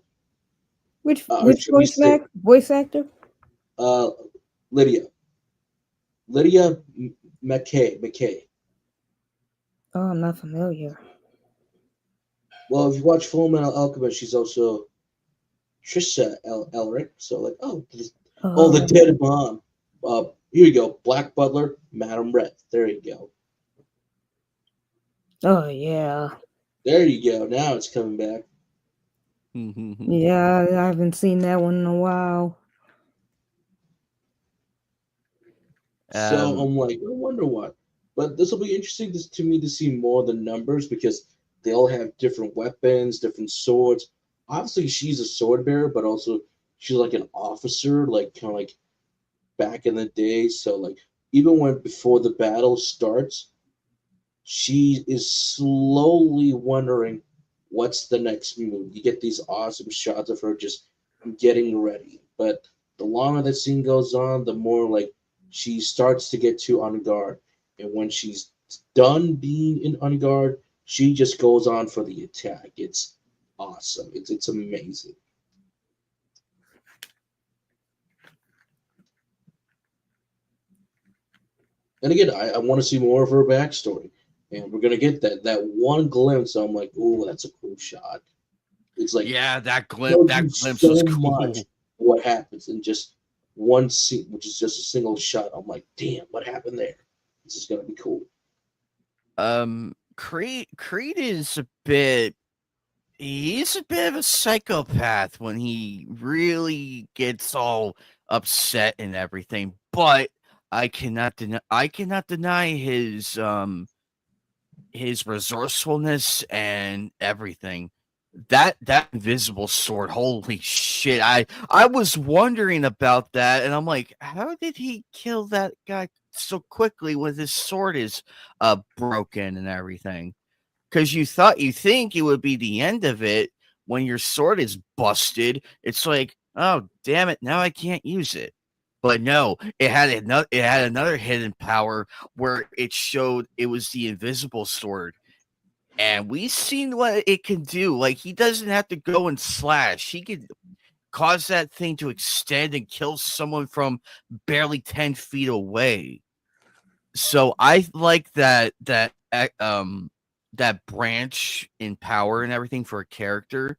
Or which should we say, voice actor? uh, Lydia. Lydia McKay. Oh, I'm not familiar. Well, if you watch Full Metal Alchemist, she's also Trisha Elric. So like, oh, the Oh, dead mom. Here you go, Black Butler, Madam Red. There you go. oh yeah, There you go. Now it's coming back. yeah. I haven't seen that one in a while. So um, I'm like, I wonder what. But this will be interesting to me to see more of the numbers because they all have different weapons, different swords. Obviously, she's a sword bearer, but also she's like an officer, like kind of like back in the day. So like even when before the battle starts, she is slowly wondering what's the next move. You get these awesome shots of her just getting ready. But the longer the scene goes on, the more like she starts to get too on guard. And when she's done being in on guard, she just goes on for the attack. It's awesome. It's amazing. And again, I want to see more of her backstory. And we're gonna get that one glimpse. I'm like, oh, that's a cool shot. It's like yeah, tells you that glimpse was so much cool. what happens in just one scene, which is just a single shot. I'm like, damn, what happened there? This is gonna be cool. Creed is a bit. He's a bit of a psychopath when he really gets all upset and everything. But I cannot deny his resourcefulness and everything. That invisible sword, holy shit. I was wondering about that and I'm like, how did he kill that guy so quickly when his sword is broken and everything? Because you think it would be the end of it when your sword is busted. It's like, oh damn it, now I can't use it. But no, it had another hidden power where it showed it was the invisible sword. And we've seen what it can do. Like he doesn't have to go and slash. He could cause that thing to extend and kill someone from barely 10 feet away. So I like that branch in power and everything for a character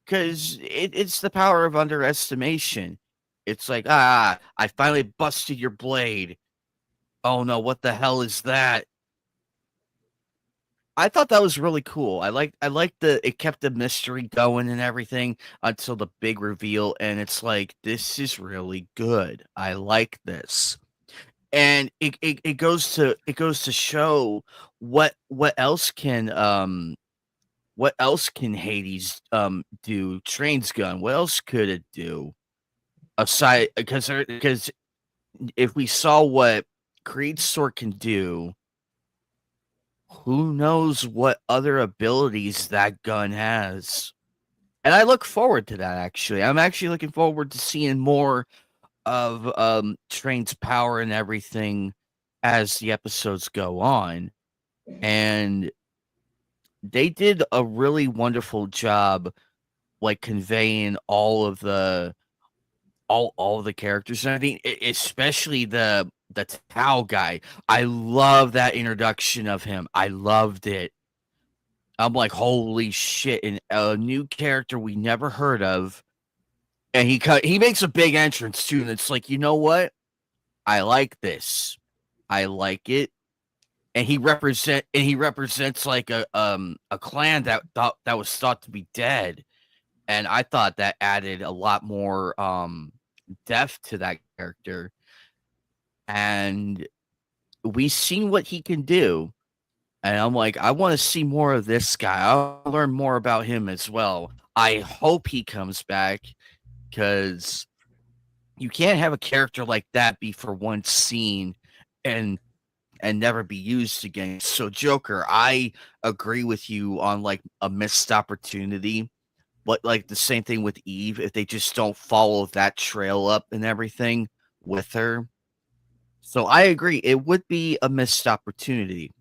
because it's the power of underestimation. It's like, I finally busted your blade. Oh no, what the hell is that? I thought that was really cool. I like the it kept the mystery going and everything until the big reveal, and it's like this is really good. I like this. And it goes to show what else can Hades do? Train's gun. What else could it do? Aside because if we saw what Creed's sword can do, who knows what other abilities that gun has? And I look forward to that actually. I'm actually looking forward to seeing more of Train's power and everything as the episodes go on. And they did a really wonderful job like conveying all the characters and everything, especially the Tao guy. I love that introduction of him. I loved it. I'm like, holy shit! And a new character we never heard of, and he makes a big entrance too. And it's like, you know what? I like this. I like it. And he represents like a clan that was thought to be dead. And I thought that added a lot more depth to that character. And we've seen what he can do. And I'm like, I want to see more of this guy. I'll learn more about him as well. I hope he comes back because you can't have a character like that be for one scene and never be used again. So Joker, I agree with you on like a missed opportunity. But like the same thing with Eve, if they just don't follow that trail up and everything with her. So I agree, it would be a missed opportunity.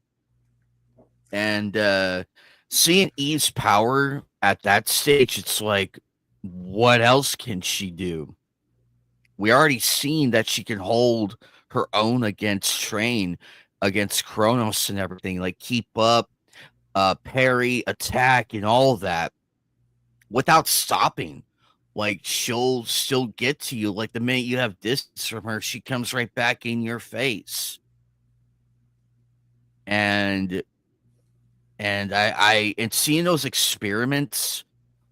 And seeing Eve's power at that stage, it's like, what else can she do? We already seen that she can hold her own against Train, against Kronos and everything, like keep up, parry, attack, and all of that without stopping. Like she'll still get to you. Like the minute you have distance from her, she comes right back in your face. And and seeing those experiments,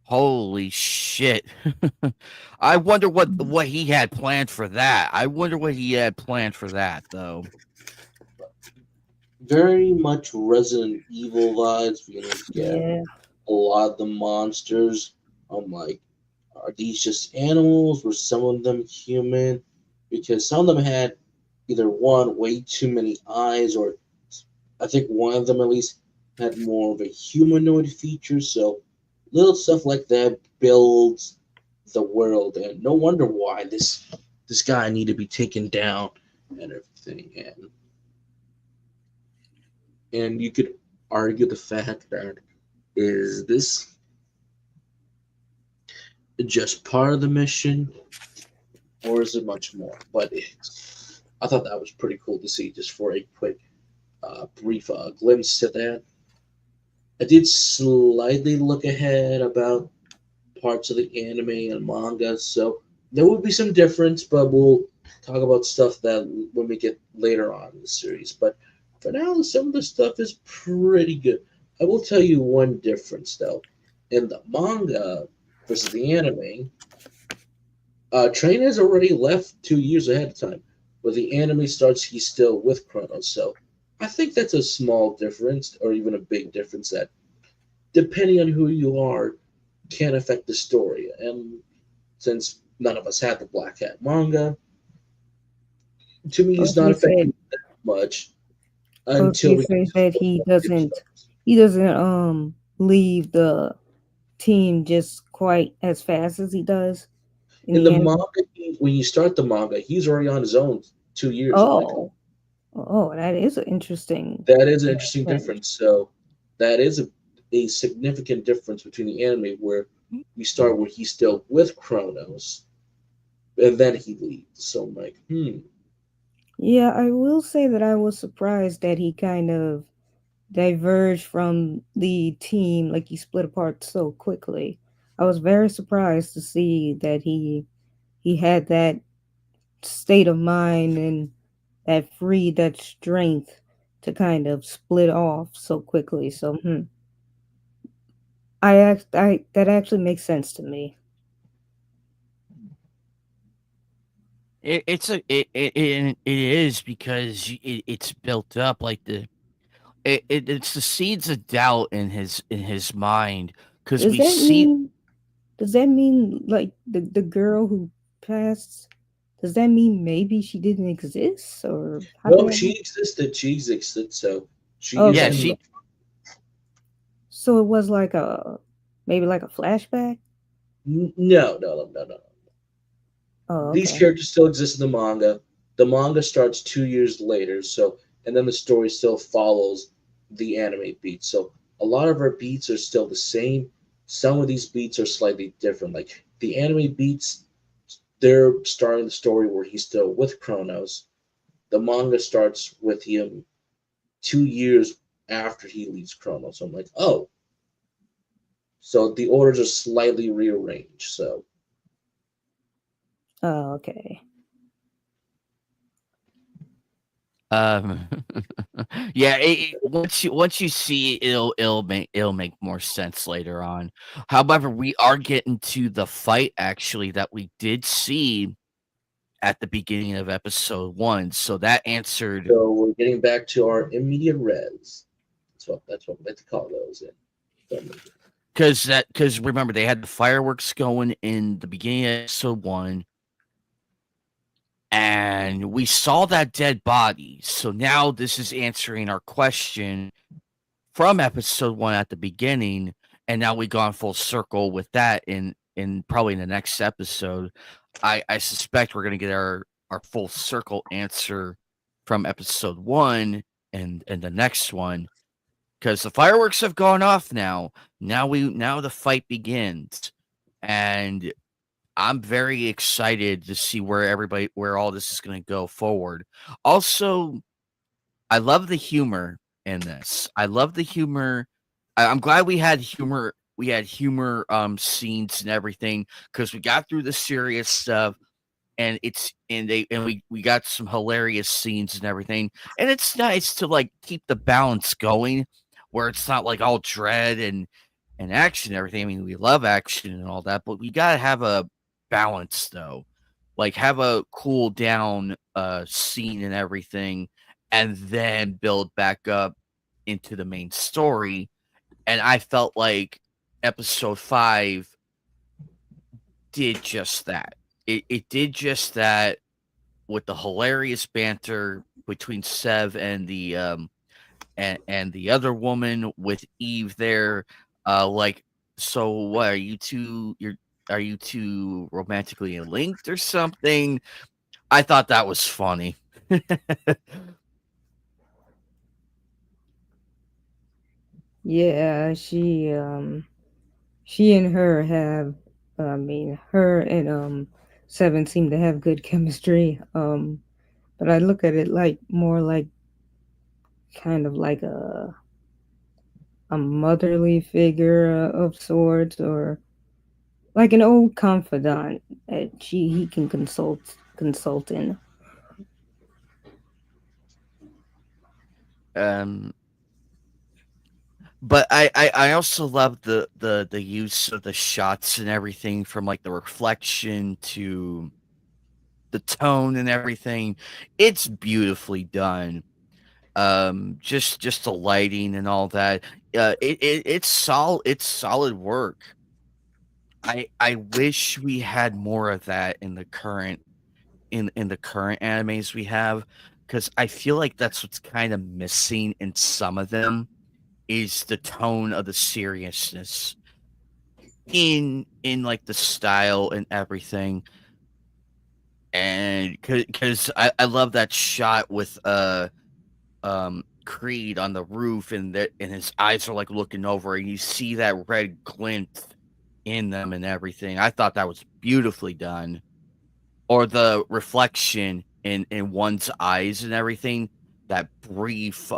holy shit. I wonder what he had planned for that. I wonder what he had planned for that though. Very much Resident Evil vibes. We're gonna get Yeah. a lot of the monsters. I'm like, are these just animals? Were some of them human? Because some of them had either one, way too many eyes, or I think one of them at least had more of a humanoid feature. So little stuff like that builds the world, and no wonder why this guy need to be taken down and everything. And you could argue the fact that is this just part of the mission, or is it much more? But I thought that was pretty cool to see, just for a quick, brief glimpse to that. I did slightly look ahead about parts of the anime and manga, so there will be some difference, but we'll talk about stuff that when we get later on in the series. But for now, some of the stuff is pretty good. I will tell you one difference though. In the manga versus the anime, Train has already left 2 years ahead of time. Where the anime starts, he's still with Chronos. So I think that's a small difference, or even a big difference that, depending on who you are, can affect the story. And since none of us had the Black Hat manga, to me, Oh, it's so not you said affecting that much oh, so until you we get said to that the he big doesn't stuff. leave the team just quite as fast as he does in In the the anime. manga, when you start the manga, he's already on his own 2 years ahead. Oh, oh, that is an interesting That is an interesting thing. difference. So that is a significant difference between the anime where we start where he's still with Kronos and then he leaves. So I'm like, Yeah, I will say that I was surprised that he kind of diverged from the team, like he split apart so quickly. I was very surprised to see that he had that state of mind and that strength to kind of split off so quickly. So I that actually makes sense to me. It is because it's built up like it's the seeds of doubt in his mind because Does we that see. mean does that mean like the girl who passed? Does that mean maybe she didn't exist, or how did no, that she work? existed. She existed. So she is Yeah, Okay, in the. so it was like a maybe like a flashback. No, no, no, no, no. Oh, These okay. characters still exist in the manga. The manga starts 2 years later, so and then the story still follows the anime beats. So a lot of our beats are still the same. Some of these beats are slightly different. Like the anime beats they're starting the story where he's still with Kronos. The manga starts with him 2 years after he leaves Kronos. So I'm like, oh, so the orders are slightly rearranged. So Oh, okay. Um, yeah. Once you see it, it'll make more sense later on. However, we are getting to the fight actually that we did see at the beginning of episode 1, so that answered so we're getting back to our immediate res. That's what we like to call those in filmmaking. because remember they had the fireworks going in the beginning of episode 1, and we saw that dead body. So now this is answering our question from episode 1 at the beginning, and now we've gone full circle with that in probably in the next episode. I suspect we're gonna get our full circle answer from episode 1 and the next one, because the fireworks have gone off now. Now the fight begins, and I'm very excited to see where all this is gonna go forward. Also, I love the humor in this. I love the humor. I'm glad we had humor. We had humor scenes and everything because we got through the serious stuff, and we got some hilarious scenes and everything. And it's nice to like keep the balance going where it's not like all dread and action and everything. I mean, we love action and all that, but we gotta have a balance though. Like have a cool down scene and everything, and then build back up into the main story. And I felt like episode 5 did just that. It did just that with the hilarious banter between Sev and and the other woman with Eve there. Like, so what are you two romantically linked or something? I thought that was funny. Yeah, she and her have, I mean, her and Seven seem to have good chemistry. But I look at it like more like kind of like a motherly figure of sorts, or like an old confidant that he can consult in. um But I also love the use of the shots and everything, from like the reflection to the tone and everything. It's beautifully done. Just the lighting and all that. It's solid work. I wish we had more of that in the current in the current animes we have, because I feel like that's what's kind of missing in some of them, is the tone of the seriousness in like the style and everything. And because I love that shot with Creed on the roof, and his eyes are like looking over and you see that red glint in them and everything. I thought that was beautifully done. Or the reflection in one's eyes and everything, that brief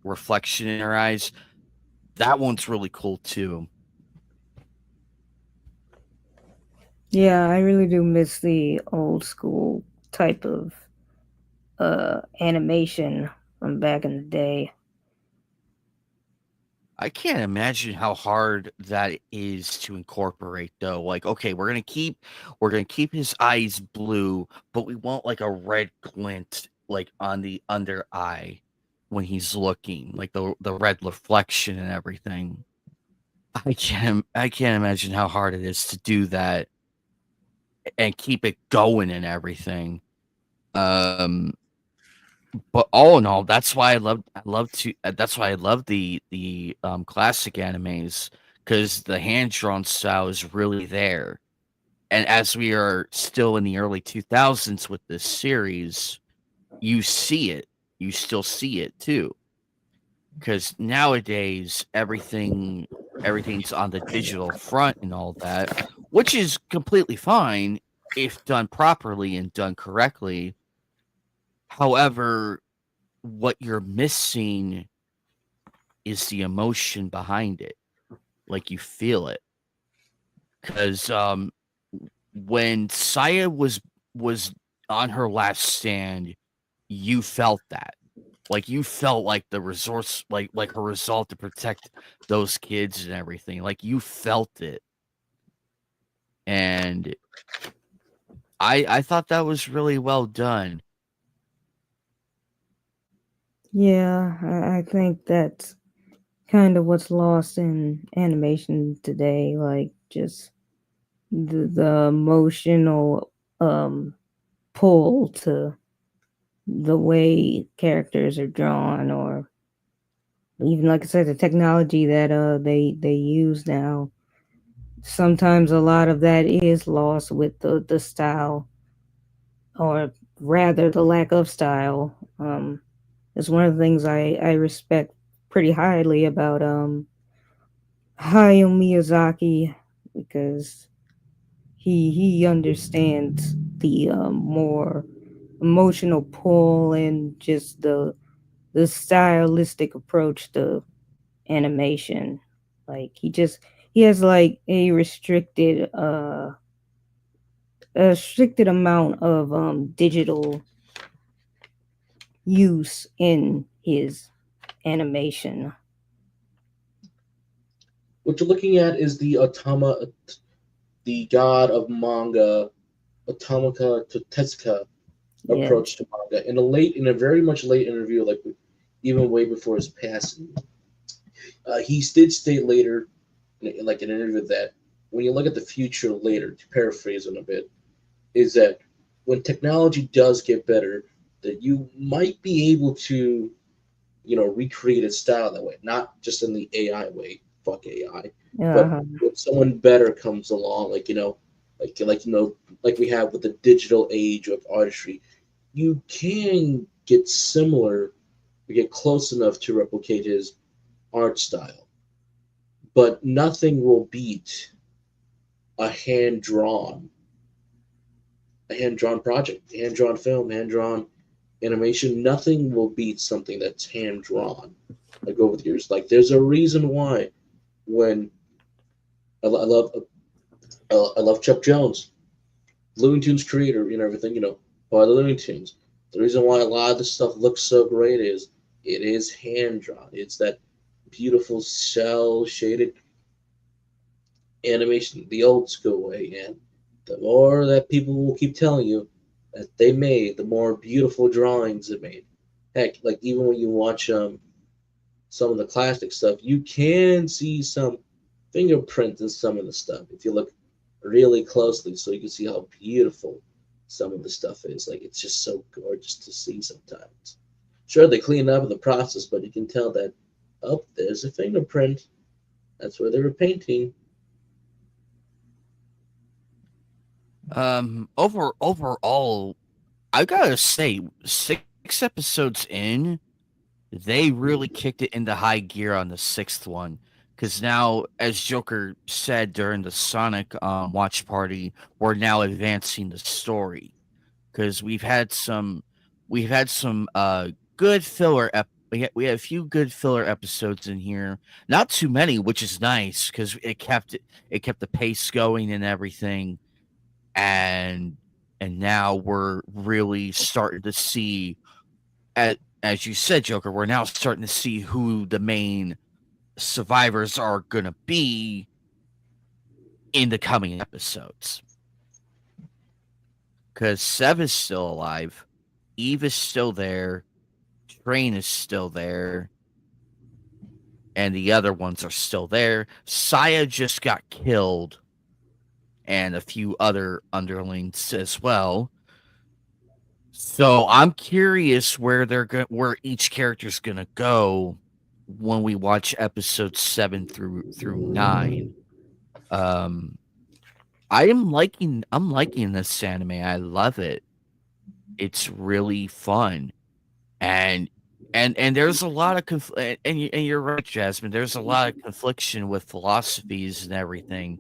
reflection in her eyes, that one's really cool too. Yeah, I really do miss the old school type of animation from back in the day. I can't imagine how hard that is to incorporate though. Like, okay, we're gonna keep his eyes blue, but we want like a red glint like on the under eye when he's looking, like the red reflection and everything. I can't imagine how hard it is to do that and keep it going and everything. Um but all in all, that's why I love the classic animes, because the hand drawn style is really there. And as we are still in the early 2000s with this series, you see it. You still see it too. Because nowadays everything's on the digital front and all that, which is completely fine. if done properly and done correctly. However, what you're missing is the emotion behind it. Like, you feel it. Because when Saya was on her last stand, you felt that. Like, you felt like the resource, like her resolve to protect those kids and everything. Like, you felt it. And I thought that was really well done. Yeah, I think that's kind of what's lost in animation today. Like, just the emotional pull to the way characters are drawn, or even, like I said, the technology that they use now. Sometimes a lot of that is lost with the style, or rather the lack of style. It's one of the things I respect pretty highly about Hayao Miyazaki, because he understands the more emotional pull and just the stylistic approach to animation. Like, he has like a restricted amount of digital use in his animation. What you're looking at is the god of manga, Automata Tetsuka Yeah. approach to manga. In a very much late interview, like even way before his passing, he did state later, like in an interview, that when you look at the future later, to paraphrase him a bit, is that when technology does get better, that you might be able to, recreate its style that way, not just in the AI way, fuck AI, but Uh-huh. when someone better comes along, like we have with the digital age of artistry, you can get similar, or get close enough to replicate his art style, but nothing will beat a hand drawn project, hand drawn film, hand drawn animation. Nothing will beat something that's hand drawn. Like over the years, like there's a reason why when I love I love Chuck Jones, Looney Tunes creator, everything, by the Looney Tunes. The reason why a lot of this stuff looks so great is it is hand drawn. It's that beautiful cell shaded animation the old school way, and the more that people will keep telling you that they made, the more beautiful drawings it made. Heck, like even when you watch some of the classic stuff, you can see some fingerprints in some of the stuff if you look really closely, so you can see how beautiful some of the stuff is. Like it's just so gorgeous to see sometimes. Sure, they clean up in the process, but you can tell that, oh, there's a fingerprint. That's where they were painting. Overall, I gotta say, 6 episodes in, they really kicked it into high gear on the sixth one. Because now, as Joker said during the Sonic watch party, we're now advancing the story. Because we've had some good filler. We had a few good filler episodes in here. Not too many, which is nice because it kept the pace going and everything. And now we're really starting to see, as you said, Joker, we're now starting to see who the main survivors are gonna be in the coming episodes. Because Sev is still alive, Eve is still there, Train is still there, and the other ones are still there. Saya just got killed, and a few other underlings as well. So I'm curious where each character's gonna go when we watch episodes 7 through 9. Um, I'm liking this anime. I love it. It's really fun, and and there's a lot of and you're right, Jasmine. There's a lot of confliction with philosophies and everything.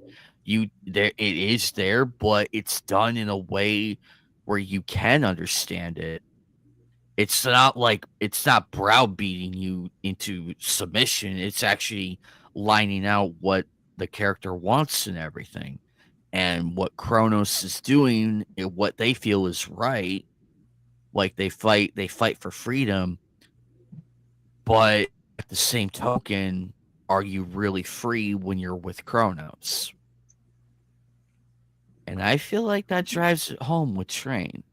You there it is there, but it's done in a way where you can understand it. It's not browbeating you into submission. It's actually lining out what the character wants and everything. And what Kronos is doing, what they feel is right. Like they fight for freedom, but at the same token, are you really free when you're with Kronos? And I feel like that drives it home with Train.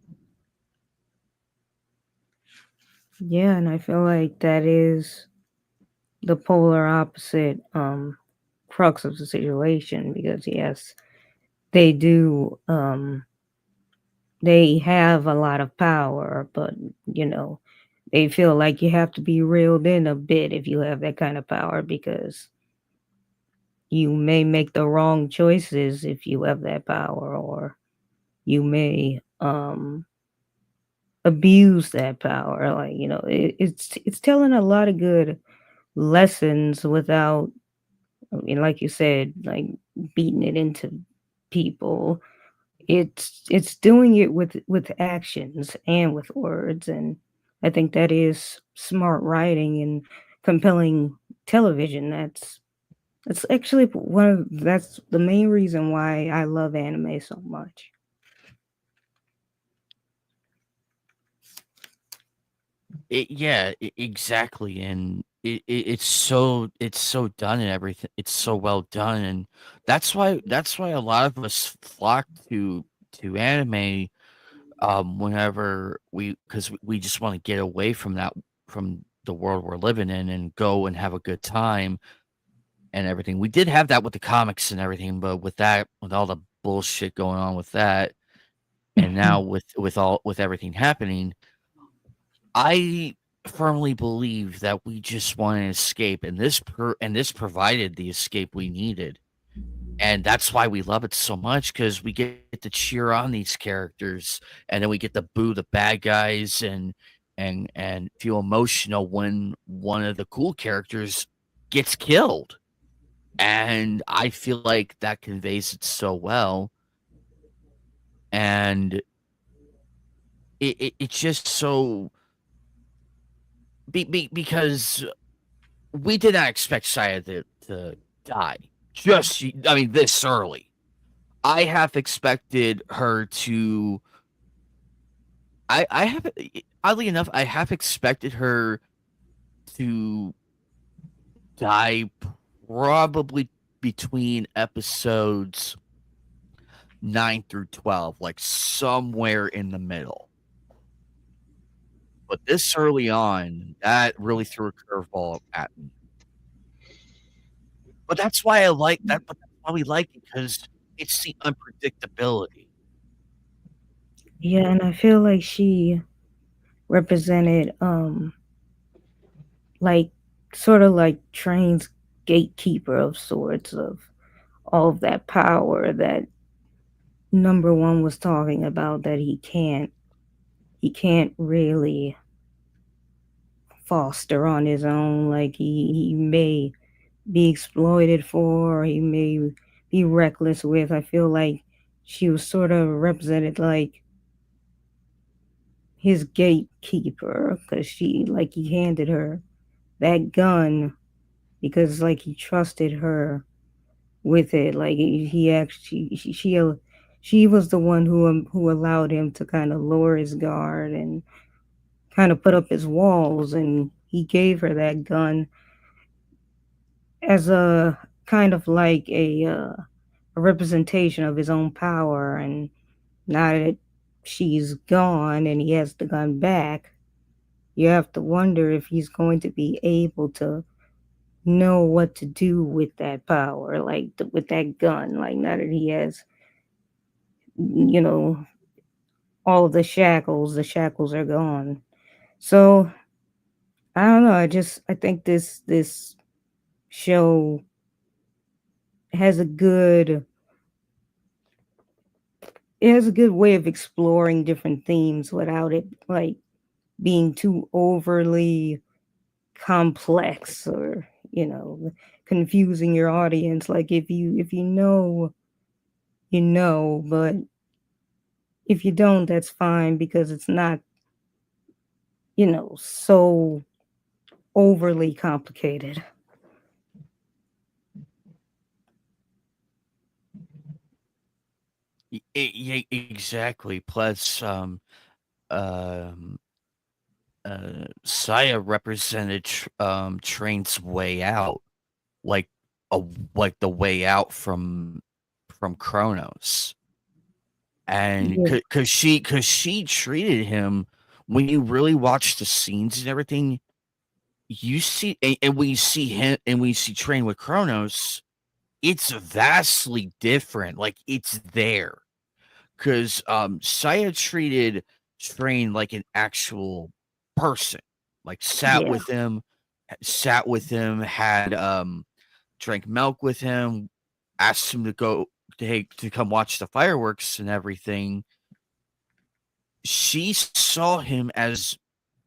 Yeah, and I feel like that is the polar opposite crux of the situation because yes, they do they have a lot of power, but you know, they feel like you have to be reeled in a bit if you have that kind of power because you may make the wrong choices if you have that power or you may abuse that power like you know it's telling a lot of good lessons without I mean like you said like beating it into people. It's doing it with actions and with words, and I think that is smart writing and compelling television. That's actually that's the main reason why I love anime so much. Exactly, and it's so done and everything. It's so well done, and that's why a lot of us flock to anime whenever because we just want to get away from the world we're living in and go and have a good time and everything. We did have that with the comics and everything, but with all the bullshit going on with that, and now with everything happening, I firmly believe that we just want to escape, and this provided the escape we needed. And that's why we love it so much because we get to cheer on these characters, and then we get to boo the bad guys and feel emotional when one of the cool characters gets killed. And I feel like that conveys it so well, and it's just so because we did not expect Shia to die. I mean, this early. I half expected her to. I have oddly enough, I half expected her to die probably between episodes 9 through 12, like somewhere in the middle. But this early on, that really threw a curveball at me. But that's why I like that. But that's why we like it because it's the unpredictability. Yeah, and I feel like she represented like sort of like Train's gatekeeper of sorts of all of that power that number one was talking about that he can't really foster on his own. Like he may be exploited for, or he may be reckless with. I feel like she was sort of represented like his gatekeeper because she like he handed her that gun because like he trusted her with it. Like he actually she was the one who allowed him to kind of lower his guard and kind of put up his walls, and he gave her that gun as a kind of like a representation of his own power. And now that she's gone and he has the gun back, you have to wonder if he's going to be able to know what to do with that power, like with that gun. Like now that he has, you know, all of the shackles are gone. So I don't know. I think this show has a good it has a good way of exploring different themes without it like being too overly complex or confusing your audience. Like if you know you know, but if you don't, that's fine because it's not, so overly complicated. Yeah, exactly. Plus, um, Saya represented Train's way out, like a like the way out from Kronos, and Yeah, because she treated him, when you really watch the scenes and everything, you see, and when you see him, and when you see Train with Kronos, it's vastly different. Like it's there. Because Saya treated Train like an actual person, like yeah, sat with him, had drank milk with him, asked him to go to come watch the fireworks and everything. She saw him as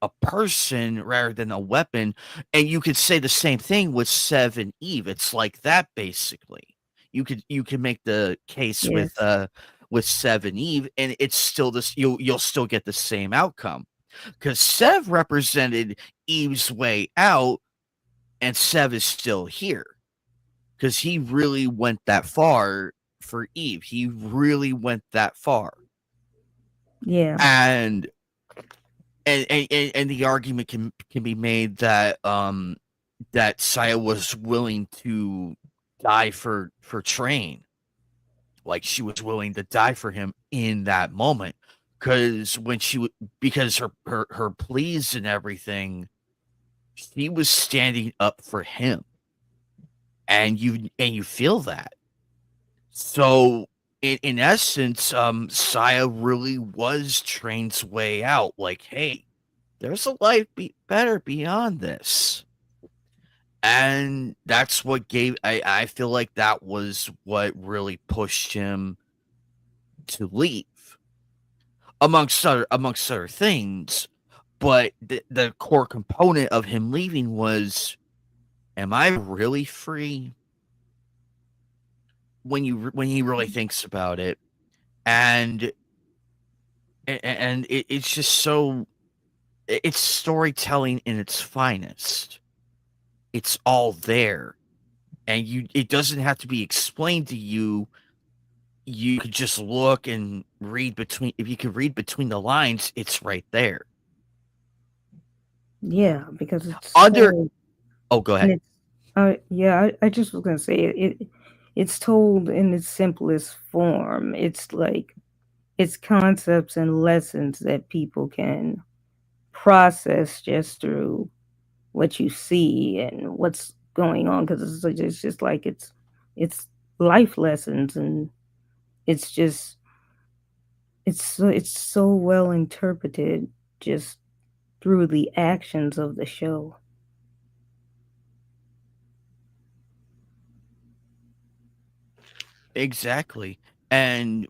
a person rather than a weapon, and you could say the same thing with Sev and Eve. It's like that basically. You could make the case yes, with Sev and Eve, and it's still this. You'll still get the same outcome because Sev represented Eve's way out, and Sev is still here because he really went that far for Eve. He really went that far, yeah, and and the argument can be made that that Saya was willing to die for Train, like she was willing to die for him in that moment, because because her pleas and everything, she was standing up for him, and you feel that. So in essence, Saya really was Train's way out. Like, hey, there's a life better beyond this. And that's what I feel like that was what really pushed him to leave, amongst other things. But the core component of him leaving was, am I really free? When he really thinks about it, and it's just so, it's storytelling in its finest. It's all there, and it doesn't have to be explained to you. You could just look and read between. If you could read between the lines, it's right there. yeah, because it's Under told, Oh, go and ahead. it's, yeah, I just was gonna say it's told in its simplest form. It's like it's concepts and lessons that people can process just through what you see and what's going on because it's just like it's life lessons and it's just it's so well interpreted just through the actions of the show. Exactly. And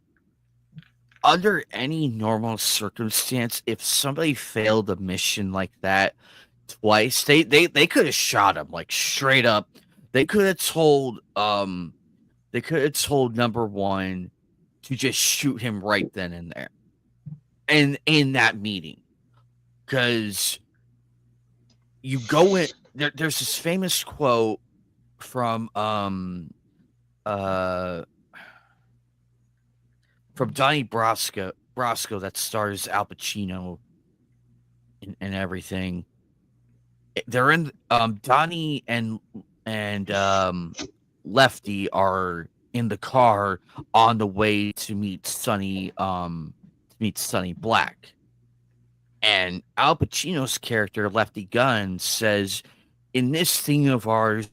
under any normal circumstance, if somebody failed a mission like that twice, they could have shot him, like straight up. They could have told number one to just shoot him right then and there, and in that meeting, because you go in there's this famous quote from uh Donnie Brasco that stars Al Pacino and everything. They're in Donnie and Lefty are in the car on the way to meet Sonny Black. And Al Pacino's character, Lefty Gunn, says, in this thing of ours,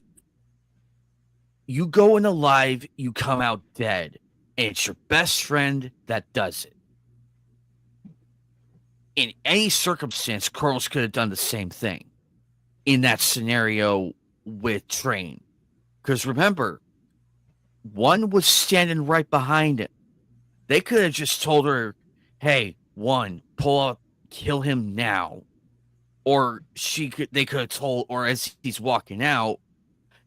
you go in alive, you come out dead. And it's your best friend that does it. In any circumstance, Carlos could have done the same thing in that scenario with Train. Because remember, one was standing right behind him. They could have just told her, hey, one, pull up, kill him now. Or they could have told, or as he's walking out,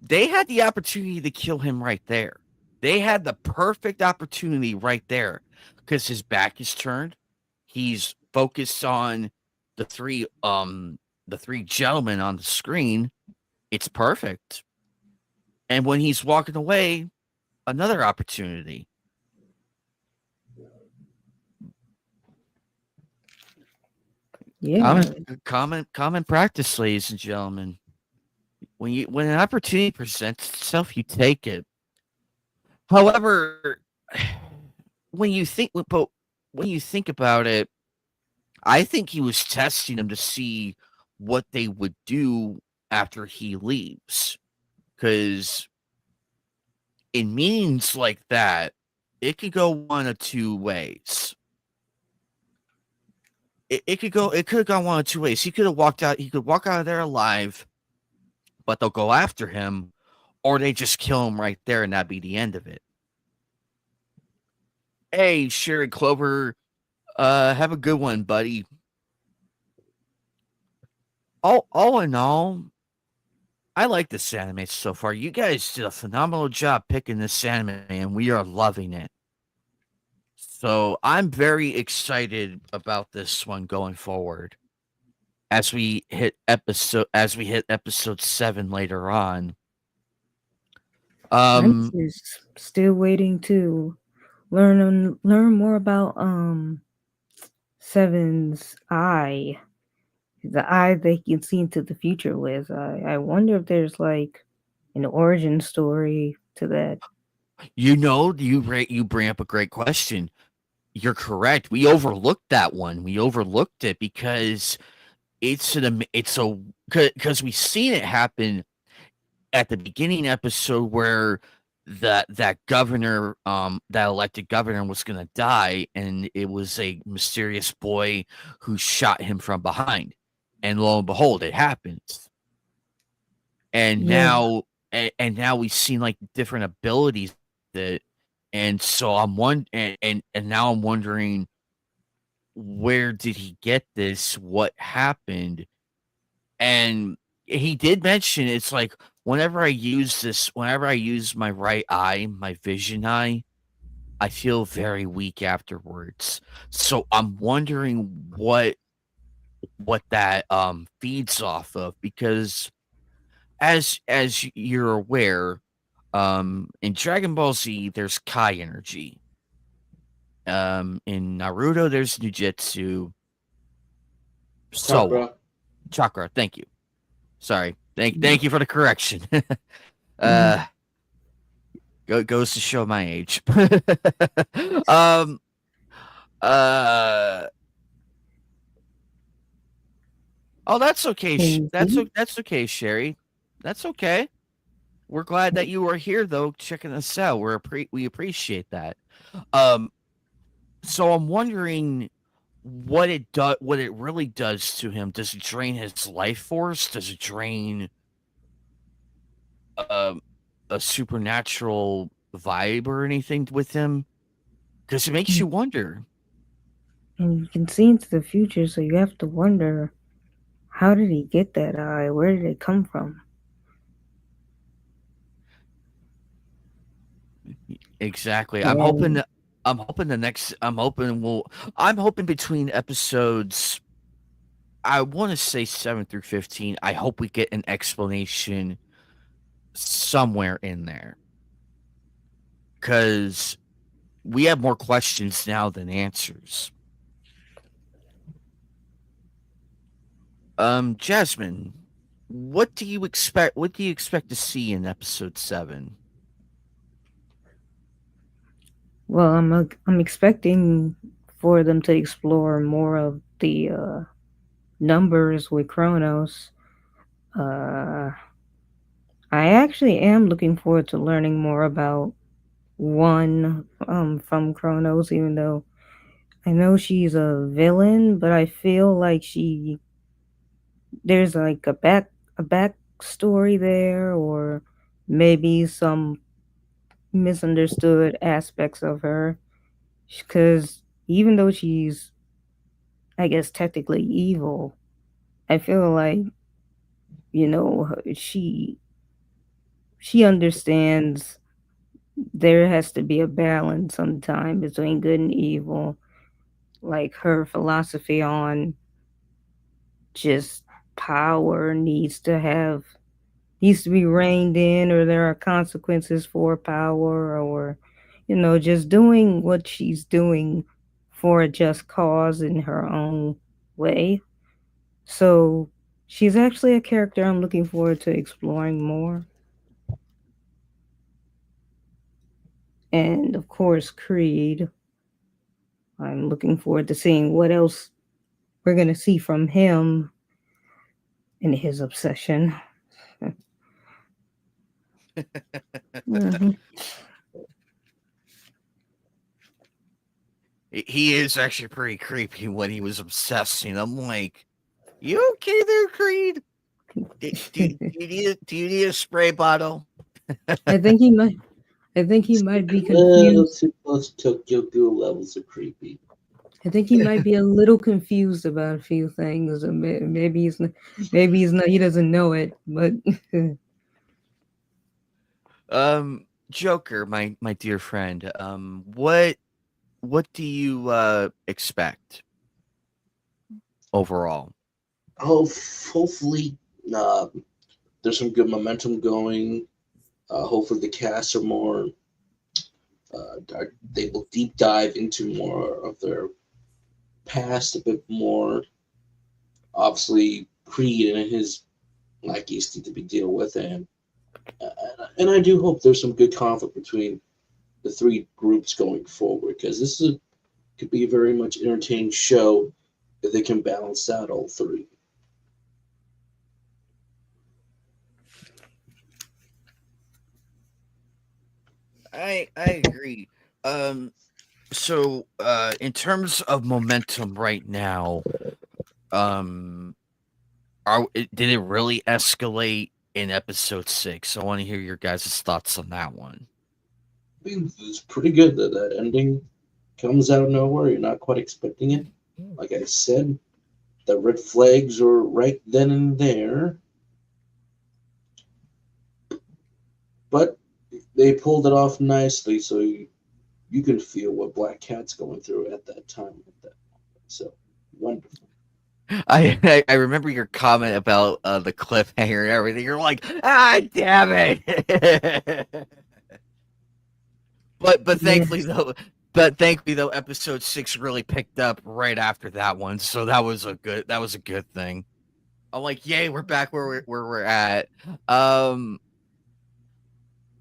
they had the opportunity to kill him right there. They had the perfect opportunity right there because his back is turned. He's focused on the three gentlemen on the screen. It's perfect. And when he's walking away, another opportunity. Yeah. Common practice, ladies and gentlemen. When an opportunity presents itself, you take it. However, but when you think about it, I think he was testing them to see what they would do after he leaves. Because in meetings like that, it could go one of two ways. It could have gone one of two ways. He could walk out of there alive, but they'll go after him, or they just kill him right there and that'd be the end of it. Hey, Sherry Clover, have a good one, buddy. All in all, I like this anime so far. You guys did a phenomenal job picking this anime, and we are loving it. So I'm very excited about this one going forward. As we hit episode 7 later on. I'm Um just still waiting to learn more about Seven's eye, the eye they can see into the future with. I wonder if there's like an origin story to that. you bring up a great question. You're correct. We overlooked that one. We overlooked it because it's a because we seen it happen at the beginning episode where that governor that elected governor was going to die, and it was a mysterious boy who shot him from behind, and lo and behold it happens. And Yeah, now we've seen like different abilities that, and so and now I'm wondering, where did he get this, what happened. And he did mention, it's like, whenever I use my right eye, my vision eye, I feel very weak afterwards. So I'm wondering what that feeds off of, because as you're aware, in Dragon Ball Z there's Kai energy. In Naruto there's Nujutsu. So on. Chakra. Chakra, thank you. Sorry. Thank you for the correction. mhm. uh goes to show my age. um uh oh, that's okay. Crazy. That's okay, Sherry. That's okay. We're glad that you are here though, checking us out. We appreciate that. Um so I'm wondering what it really does to him. Does it drain his life force? Does it drain um a supernatural vibe or anything with him? Because it makes Mm. you wonder. And you can see into the future, so you have to wonder, how did he get that eye? Where did it come from? Exactly. And I'm hoping between episodes, I want to say 7 through 15, I hope we get an explanation somewhere in there, cuz we have more questions now than answers. Jasmine, what do you expect to see in episode 7? well, I'm expecting for them to explore more of the numbers with Kronos. Uh, I actually am looking forward to learning more about one from Kronos, even though I know she's a villain, but I feel like there's like a back story there, or maybe some misunderstood aspects of her. Because even though she's, I guess, technically evil, I feel like, she understands there has to be a balance sometime between good and evil. Like her philosophy on just power needs to be reined in, or there are consequences for power, or just doing what she's doing for a just cause in her own way. So she's actually a character I'm looking forward to exploring more. And of course, Creed. I'm looking forward to seeing what else we're going to see from him and his obsession. Mhm. He is actually pretty creepy when he was obsessing. I'm like, you okay there, Creed? Do you need a spray bottle? I think he might. I think he might be Well, confused. too close Tokyo Ghoul levels are creepy. I think he might be a little confused about a few things. Or maybe he's not. Maybe he's not. He doesn't know it. But Joker, my dear friend. What do you expect overall? Oh, hopefully, uh, there's some good momentum going. Hopefully, the casts are more. They will deep dive into more of their past a bit more. Obviously, Creed and his lackeys need to be dealt with, and I do hope there's some good conflict between the three groups going forward because could be a very much entertaining show if they can balance out all three. I agree. Um, in terms of momentum right now, um, did it really escalate in episode 6? I want to hear your guys' thoughts on that one. I mean, it's pretty good that that ending comes out of nowhere. You're not quite expecting it. Like I said, the red flags are right then and there, but they pulled it off nicely, so you can feel what Black Cat's going through at that time. At that moment. So wonderful. I remember your comment about the cliffhanger and everything. You're like, ah, damn it! but thankfully yes, though, episode 6 really picked up right after that one, so that was a good thing. I'm like, yay, we're back where we're at. Um,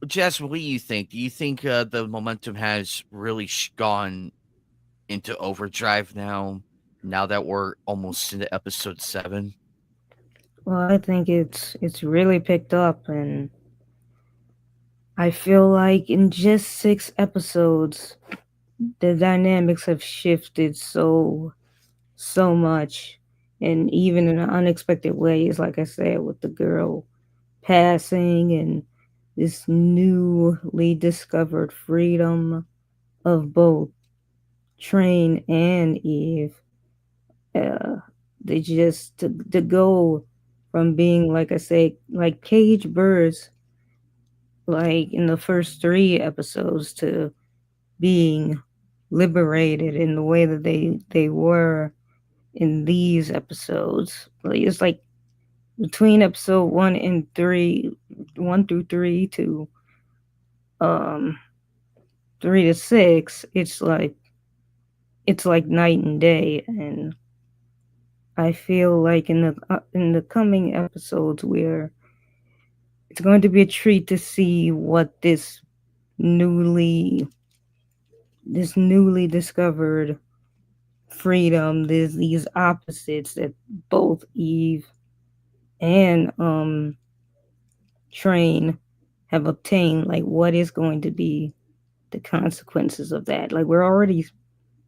Jess, what do you think? Do you think the momentum has really gone into overdrive now? Now that we're almost into episode 7. well, I think it's really picked up, and I feel like in just 6 episodes, the dynamics have shifted so much, and even in unexpected ways. Like I said, with the girl passing and this newly discovered freedom of both Train and Eve. Uh, they just to go from being, like I say, like cage birds, like in the first 3 episodes, to being liberated in the way that they were in these episodes. Like, it's like between episode 1 and 3, 1 through 3 to um 3 to 6, it's like night and day. And I feel like in the coming episodes, where it's going to be a treat to see what newly newly discovered freedom, there's these opposites that both Eve and Train have obtained. Like, what is going to be the consequences of that? Like, we're already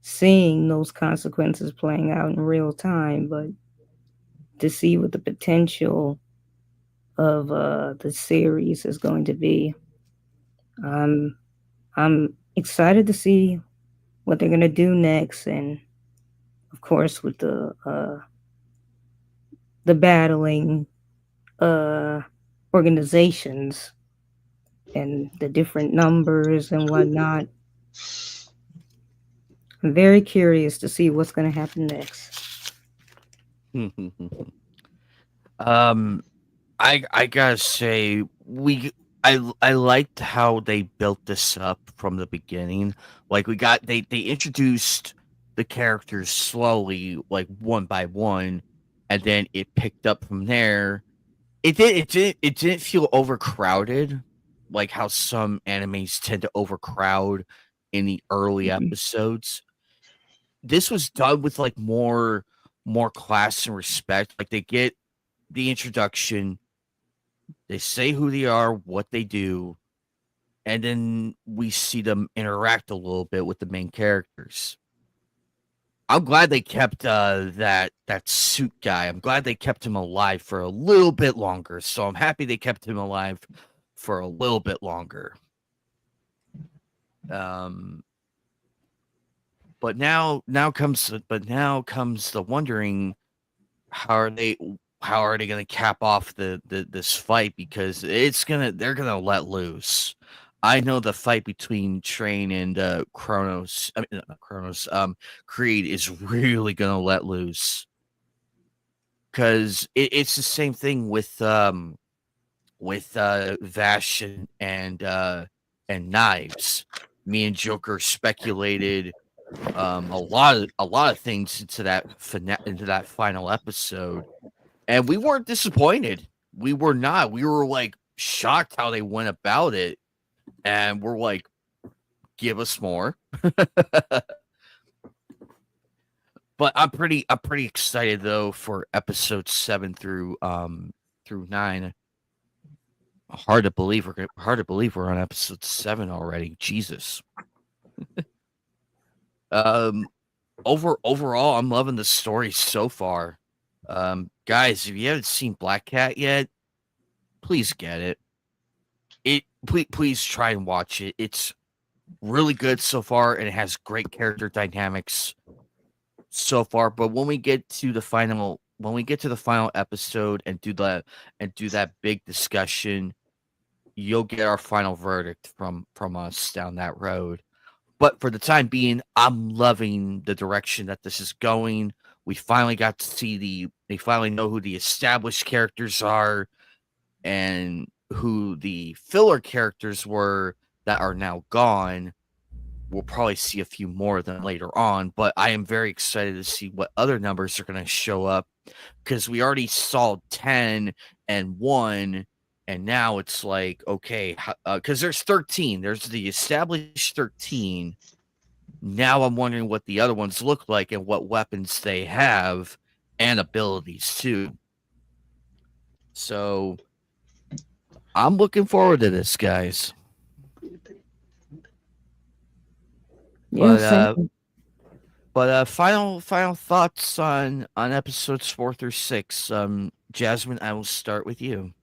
seeing those consequences playing out in real time, but to see what the potential of the series is going to be, um, I'm excited to see what they're gonna do next, and of course with the battling uh, organizations. and the different numbers and whatnot. I'm very curious to see what's going to happen next. um, I gotta say I liked how they built this up from the beginning. Like they introduced the characters slowly, like one by one, and then it picked up from there. It didn't feel overcrowded, like how some animes tend to overcrowd in the early Mhm. episodes. This was done with like more class and respect. Like they get the introduction, they say who they are, what they do, and then we see them interact a little bit with the main characters. I'm glad they kept that suit guy. I'm glad they kept him alive for a little bit longer. So I'm happy they kept him alive for a little bit longer. Um, but now comes the wondering, how are they how are they going to cap off this fight, because they're going to let loose. I know the fight between Train and Kronos, I mean not Kronos, Creed is really going to let loose, cuz it's the same thing with Vash and Knives. Me and Joker speculated a lot of things into that final episode, and we weren't disappointed. We were not. We were like shocked how they went about it, and we're like, give us more. But I'm pretty excited though for episode 7 through 9. Hard to believe we're on episode 7 already. Jesus. Um overall, I'm loving the story so far. Guys, if you haven't seen Black Cat yet, please get it. Please try and watch it. It's really good so far, and it has great character dynamics so far. But when we get to the final episode and do that big discussion, you'll get our final verdict from us down that road. But for the time being, I'm loving the direction that this is going. We finally got to see they finally know who the established characters are and who the filler characters were that are now gone. We'll probably see a few more of them later on, but I am very excited to see what other numbers are going to show up, because we already saw 10 and 1, and now it's like, okay, because there's 13. There's the established 13. Now I'm wondering what the other ones look like and what weapons they have and abilities too. So I'm looking forward to this, guys. Yeah, But same. final thoughts on episodes 4 through 6. Jasmine, I will start with you.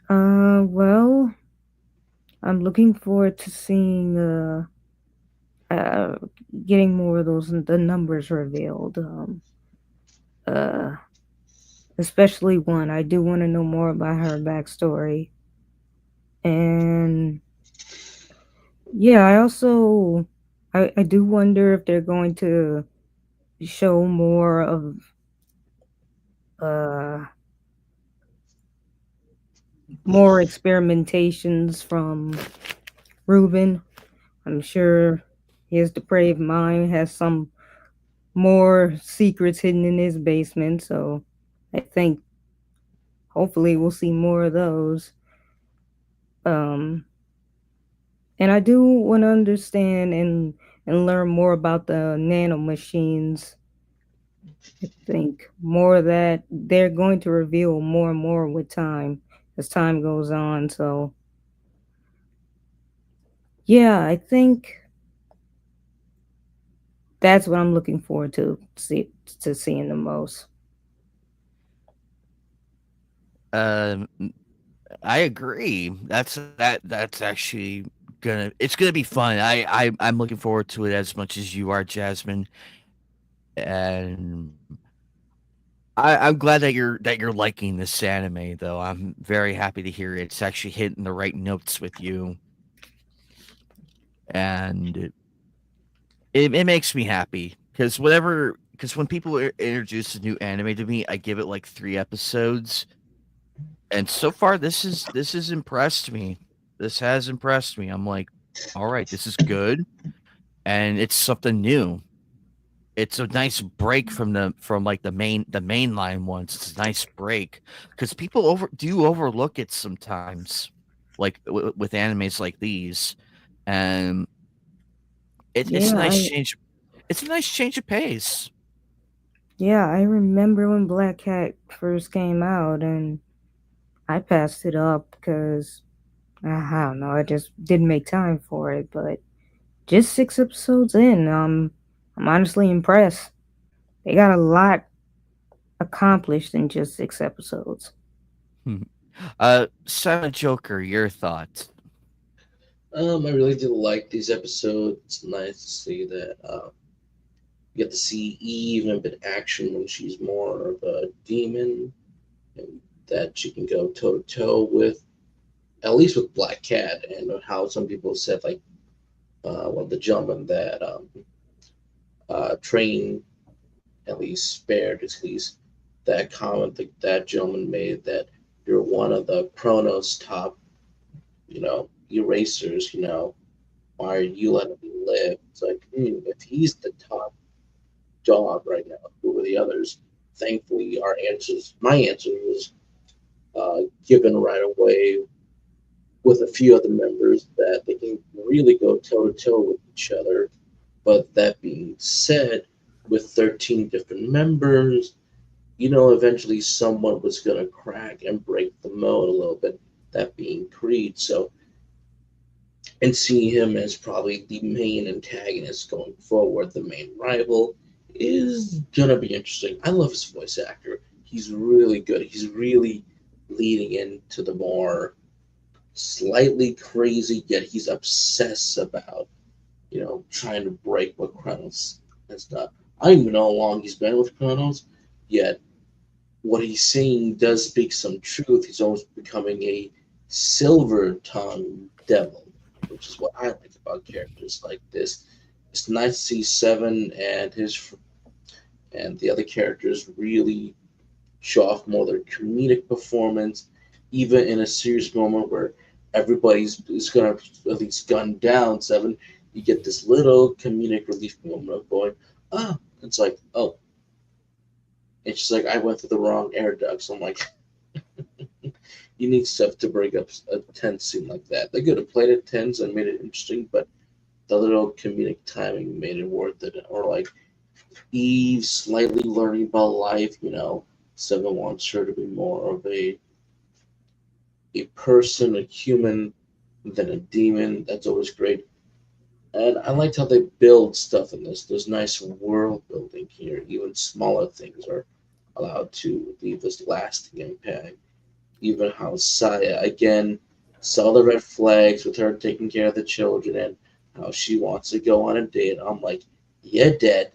Well, I'm looking forward to seeing uh getting more of those the numbers revealed. Uh, Especially one. I do want to know more about her backstory, and yeah, I do wonder if they're going to show more of uh more experimentations from Ruben. I'm sure his depraved mind has some more secrets hidden in his basement, so I think hopefully we'll see more of those. Um, and I do want to understand and learn more about the nanomachines. I think more of that they're going to reveal more and more with time as time goes on. So yeah, I think that's what I'm looking forward to seeing the most. Um, I agree. That's actually gonna be fun. I'm looking forward to it as much as you are, Jasmine. And I'm glad that you're liking this anime, though. I'm very happy to hear it's actually hitting the right notes with you, and it makes me happy because when people introduce a new anime to me, I give it like 3 episodes, and so far this has impressed me. This has impressed me. I'm like, all right, this is good, and it's something new. It's a nice break from like the mainline ones. It's a nice break because people overlook it sometimes, like with animes like these, and it's a Yeah, nice I change. It's a nice change of pace. yeah, I remember when Black Cat first came out, and I passed it up because I don't know, I just didn't make time for it. But just 6 episodes in, I'm honestly impressed. They got a lot accomplished in just 6 episodes. Silent Joker, your thoughts? I really do like these episodes. It's nice to see that you get to see Eve in a bit of action when she's more of a demon, and that she can go toe to toe with, at least with Black Cat, and how some people said like one of the gentlemen that Train at least spared at least that comment that that gentleman made that you're one of the Chronos top, erasers. Why are you letting me live? It's like, if he's the top dog right now, who are the others? Thankfully, my answer was given right away with a few other members that they can really go toe to toe with each other. But that being said, with 13 different members, eventually someone was going to crack and break the mold a little bit, that being Creed. So, and seeing him as probably the main antagonist going forward, the main rival, is going to be interesting. I love his voice actor. He's really good. He's really leading into the more slightly crazy, yet he's obsessed about, trying to break what Kronos has done. I don't even know how long he's been with Kronos, yet what he's saying does speak some truth. He's almost becoming a silver tongue devil, which is what I like about characters like this. It's nice to see Seven and the other characters really show off more their comedic performance, even in a serious moment where everybody's is gonna at least gun down Seven. You get this little comedic relief moment of going, oh, it's like, oh, it's just like I went through the wrong air ducts. I'm like, you need stuff to break up a tense scene like that. They could have played it tense and made it interesting, but the little comedic timing made it worth it. Or like Eve slightly learning about life, Seven wants her to be more of a person, a human, than a demon. That's always great. And I liked how they build stuff in this. There's nice world building here. Even smaller things are allowed to leave this lasting impact. Even how Saya again saw the red flags with her taking care of the children and how she wants to go on a date. I'm like, you're dead.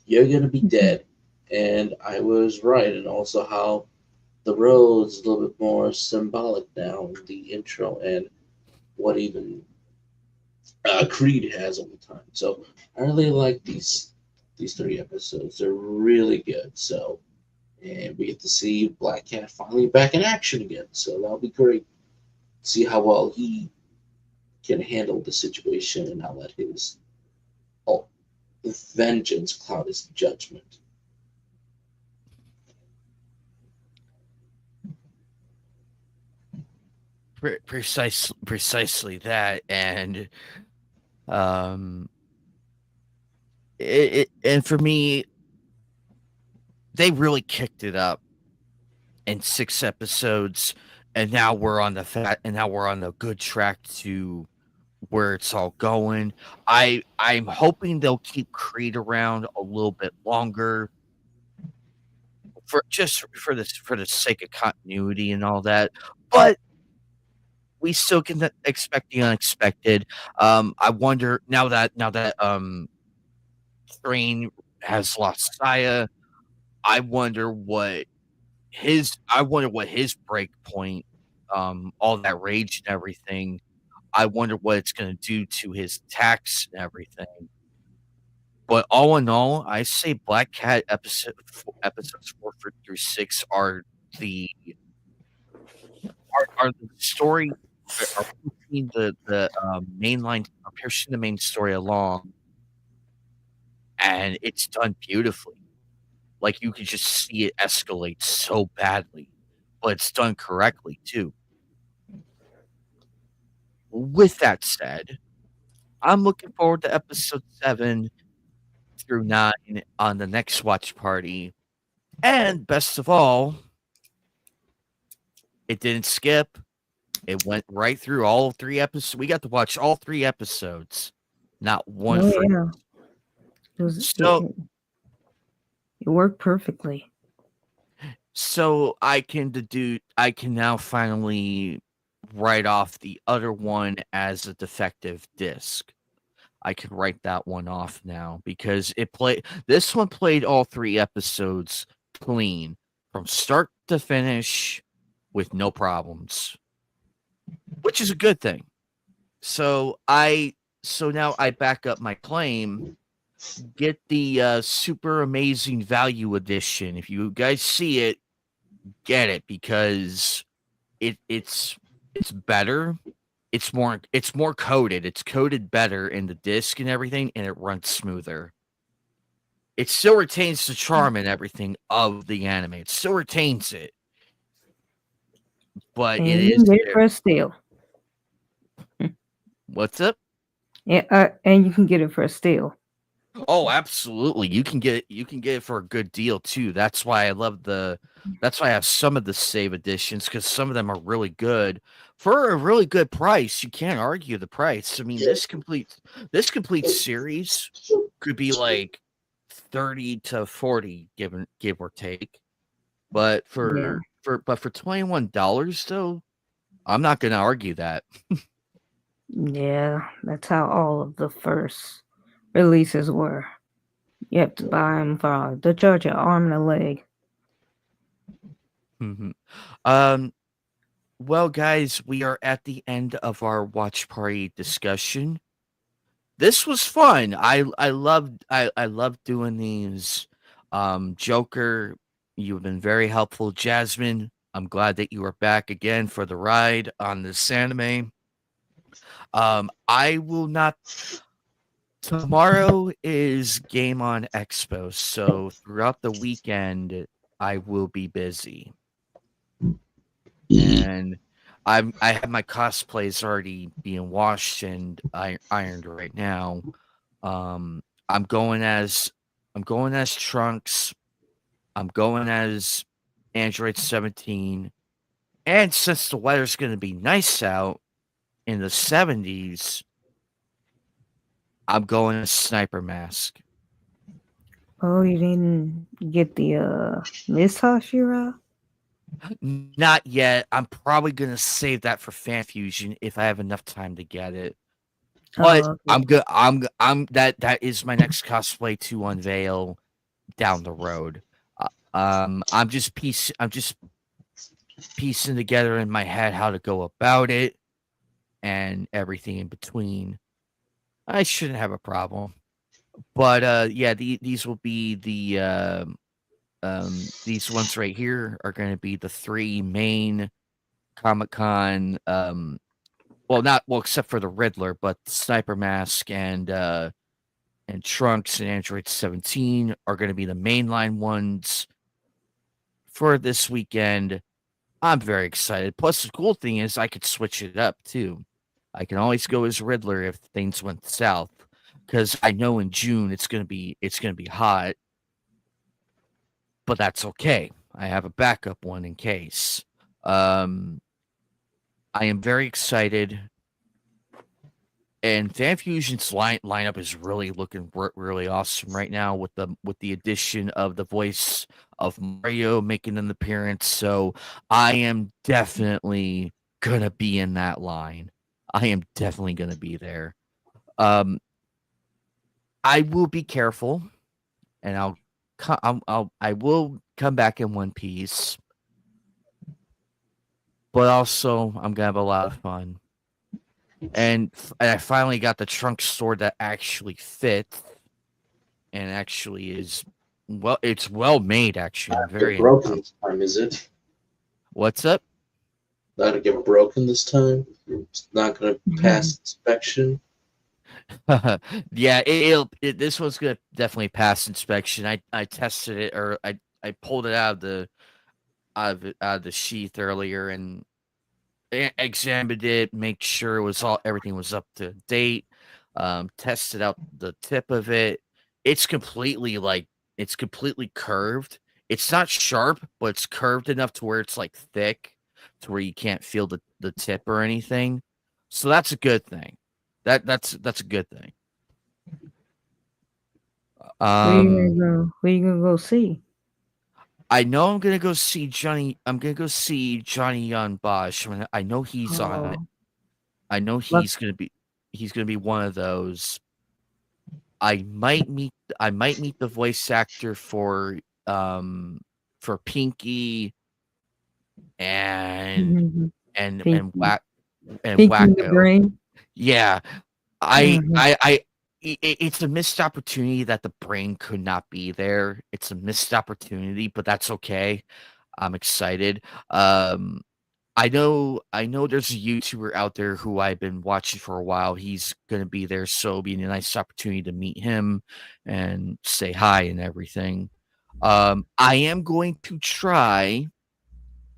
You're gonna be dead. And I was right. And also how the road's a little bit more symbolic now in the intro and what even Creed has all the time. So I really like these 3 episodes. They're really good. So and we get to see Black Cat finally back in action again. So that'll be great. See how well he can handle the situation and not let his oh, vengeance cloud his judgment. Precisely that, and um, and for me, they really kicked it up in 6 episodes, and now we're on the good track to where it's all going. I'm hoping they'll keep Creed around a little bit longer for just for the sake of continuity and all that. But we still can expect the unexpected. I wonder now that Train has lost Saya. I wonder what his break point, all that rage and everything. I wonder what it's gonna do to his attacks and everything. But all in all, I say Black Cat episodes 4 through 6 the are the story are pushing the main line are pushing the main story along, and it's done beautifully. Like, you could just see it escalate so badly, but it's done correctly too. With that said, I'm looking forward to episode 7 through 9 on the next watch party, and best of all, it didn't skip. It went right through all 3 episodes. We got to watch all 3 episodes, not one Oh for yeah, it was so it worked perfectly. so I can now finally write off the other one as a defective disc. I can write that one off now because this one played all 3 episodes clean from start to finish with no problems, which is a good thing. So now I back up my claim. Get the super amazing value edition. If you guys see it, get it because it's better. It's more coded. It's coded better in the disc and everything, and it runs smoother. It still retains the charm and everything of the anime. It still retains it, but And it you is can get it for a steal. what's up? Yeah, and you can get it for a steal. Oh, absolutely. You can get it for a good deal too. That's why I have some of the save editions because some of them are really good for a really good price. You can't argue the price. I mean, this complete series could be like 30 to 40 give or take. But Yeah, for $21 though, I'm not gonna argue that. yeah, that's how all of the first releases were. You have to buy them for the charge an arm and a leg. Mhm. Um well, guys, we are at the end of our watch party discussion. This was fun. I loved doing these. Joker, you've been very helpful. Jasmine, I'm glad that you are back again for the ride on this anime. I will not Tomorrow is Game On Expo, so throughout the weekend I will be busy. And I have my cosplays already being washed and ironed right now. Um, I'm going as I'm going as Trunks. I'm going as Android 17. And since the weather's going to be nice out in the 70s, I'm going as Sniper Mask. Oh, you didn't get the Miss Hashira? Not yet. I'm probably going to save that for Fan Fusion if I have enough time to get it. But Oh, I'm okay. good. That is my next cosplay to unveil down the road. I'm just piecing together in my head how to go about it and everything in between. I shouldn't have a problem. But yeah, these will be these ones right here are going to be the 3 main Comic Con. Well, not well except for the Riddler, but Sniper Mask and Trunks and Android 17 are going to be the mainline ones for this weekend. I'm very excited. Plus, the cool thing is I could switch it up too. I can always go as Riddler if things went south, because I know in June it's gonna be hot, but that's okay. I have a backup one in case. Um, I am very excited, and FanFusion's lineup is really looking really awesome right now with the addition of the voice of Mario making an appearance. So I am definitely gonna be in that line. I am definitely gonna be there. Um, I will be careful, and I will come back in One Piece, but also I'm gonna have a lot of fun. And I finally got the trunk sword that actually fits and actually is it's well made. Actually, I'm Get very broken this time, is it? what's up? Not to get broken this time. It's not gonna pass inspection. Yeah, this one's gonna definitely pass inspection. I tested it or I pulled it out of the sheath earlier and examined it, make sure it was all everything was up to date. Tested out the tip of it. It's completely like it's completely curved. It's not sharp, but it's curved enough to where it's like thick, to where you can't feel the tip or anything. So that's a good thing. That's a good thing. Where you Um, gonna go? Where you gonna go see? I know I'm gonna go see Johnny. I'm gonna go see Johnny Young Bosch. I know he's on it. Oh, I know look. he's gonna be one of those. I might meet I might meet the voice actor um for Pinky and Mhm. and and Pinky, Whack and Pinky in the Wacko. brain. Yeah, I Uh-huh. I I it's a missed opportunity that the brain could not be there. It's a missed opportunity, but that's okay. I'm excited. Um I know there's a YouTuber out there who I've been watching for a while. He's gonna be there, so it'll be a nice opportunity to meet him and say hi and everything. I am going to try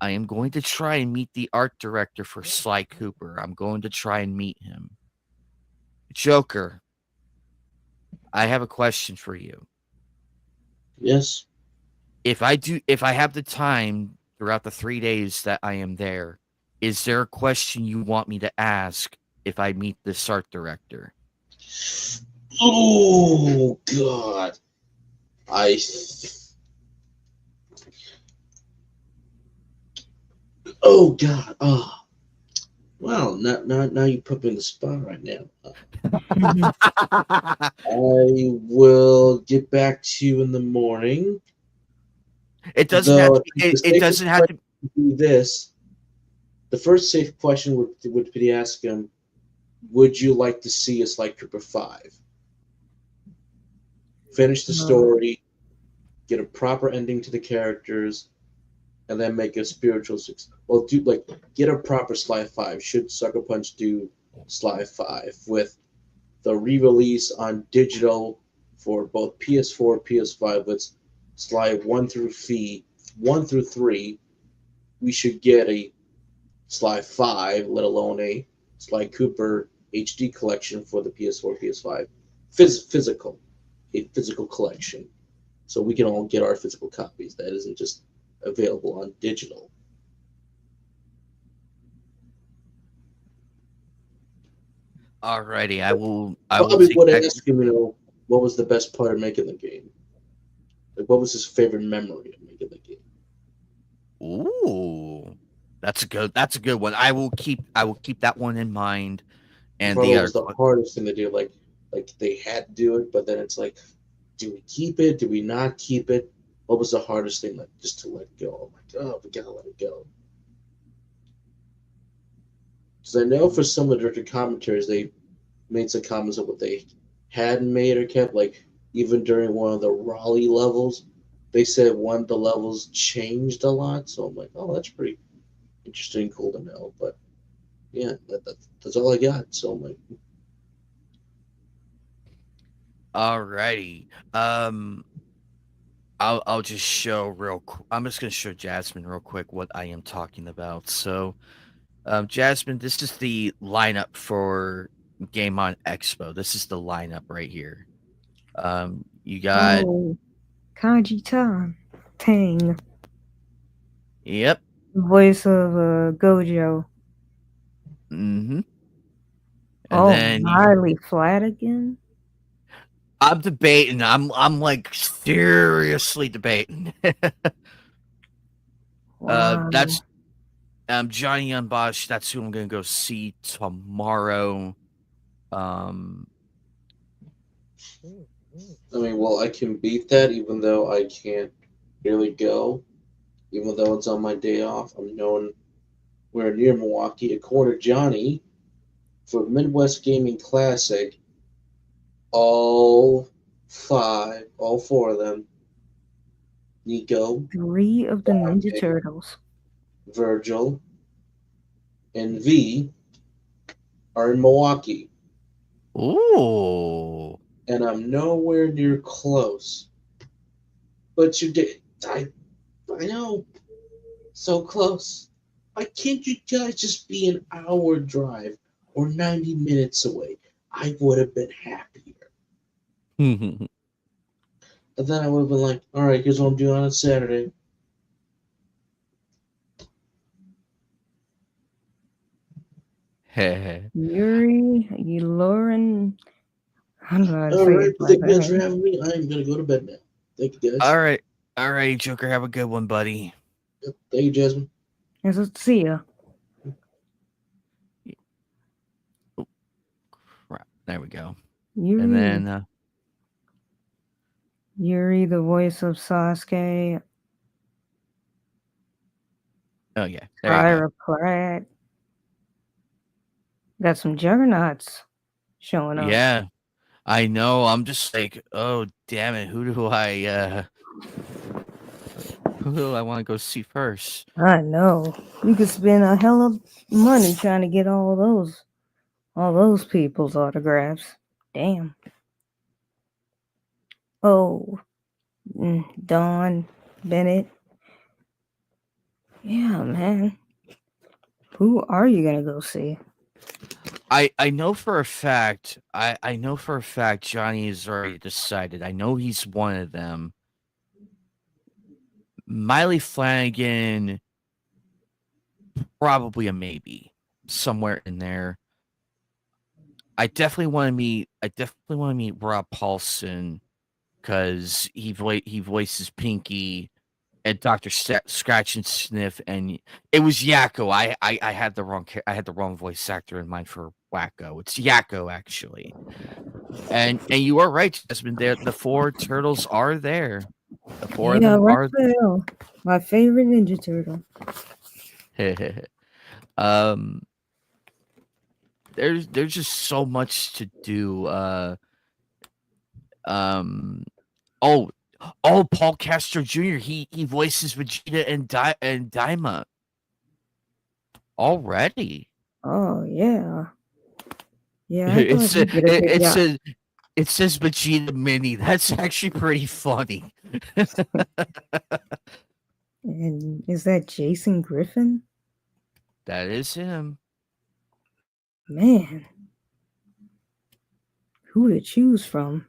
and meet the art director for Sly Cooper. I'm going to try and meet him. Joker, I have a question for you. Yes. If I have the time throughout the 3 days that I am there, is there a question you want me to ask if I meet this art director? Oh God. I. Oh God. Oh. Wow. Now you put me in the spot right now. I will get back to you in the morning. It doesn't have Though to I be think the it safest doesn't have question to would be this. The first safe question would be to ask him, would you like to see us like Trooper 5? Finish the Oh, story, get a proper ending to the characters, and then make a spiritual success. Well, do like get a proper Sly 5. Should Sucker Punch do Sly 5 with the re-release on digital for both PS4, PS5 with Sly 1 through 3? We should get a Sly 5, let alone a Sly Cooper HD collection for the PS4, PS5. Physical, a physical collection. So we can all get our physical copies. That isn't just available on digital. Alrighty, I will Probably take would that. ask him, what was the best part of making the game? Like, what was his favorite memory of making the game? Ooh. That's a good one. I will keep that one in mind and Probably the what other was the que hardest thing to do? Like they had to do it, but then it's like, do we keep it? Do we not keep it? What was the hardest thing, like just to let go? I'm like, oh, we gotta let it go. Because I know for some of the director commentaries, they made some comments of what they hadn't made or kept. Like even during one of the Raleigh levels, they said one of the levels changed a lot. So I'm like, oh, that's pretty interesting, cool to know. But yeah, that's all I got. So I'm like, Alrighty. I'll just show I'm just gonna show Jasmine real quick what I am talking about. So, Jasmine, this is the lineup for Game On Expo. This is the lineup right here. You got oh, Kanji Tan, Tang, yep. voice of Gojo. Mm-hmm. And Oh, then Riley Flanagan. I'm debating. I'm like seriously debating. Wow. That's Johnny Unbosh. That's who I'm gonna go see tomorrow. Um, I mean, well, I can beat that even though I can't really go. Even though it's on my day off, I'm known we're near Milwaukee. According to Johnny, for Midwest Gaming Classic, all four of them, Nico, 3 of the Ninja Dante, Turtles. Virgil, and V are in Milwaukee, Ooh. and I'm nowhere near close. But you did. I know, so close. Why can't you guys just be an hour drive or 90 minutes away? I would have been happier. And then I would have been like, all right, here's what I'm doing on Saturday. Yuri, Lauren. I don't know how to All say right, his well, last thank you guys for name. having me. I am going to go to bed now. Thank you, guys. All right. All right, Joker. Have a good one, buddy. Yep, thank you, Jasmine. And so, see ya. Right. There we go. Yuri, And then, Yuri, the voice of Sasuke. oh, yeah. There you Tyra go. Pratt. Got some juggernauts showing up. Yeah. I know. I'm just like, oh, damn it. Who do I want to go see first? I know. You could spend a hell of money trying to get all those people's autographs. Damn. Oh, Dawn Bennett. Yeah, man. Who are you gonna go see? I know for a fact I know for a fact Johnny has already decided. I know he's one of them. Miley Flanagan, probably a maybe. Somewhere in there. I definitely want to meet Rob Paulson because he voices Pinky and Doctor Scratch and Sniff, and it was Yakko. I had the wrong voice actor in mind for Wacko. It's Yakko actually. And you are right, Jasmine. There, the 4 turtles are there. The 4 of Yeah, them are. Raphael, my favorite Ninja Turtle. um, there's just so much to do. Um, oh, Paul Castro Jr. He voices Vegeta and Daima already. Oh yeah, yeah. I It thought he says did a good job. it says Vegeta Mini. That's actually pretty funny. And is that Jason Griffin? That is him. Man, who to choose from?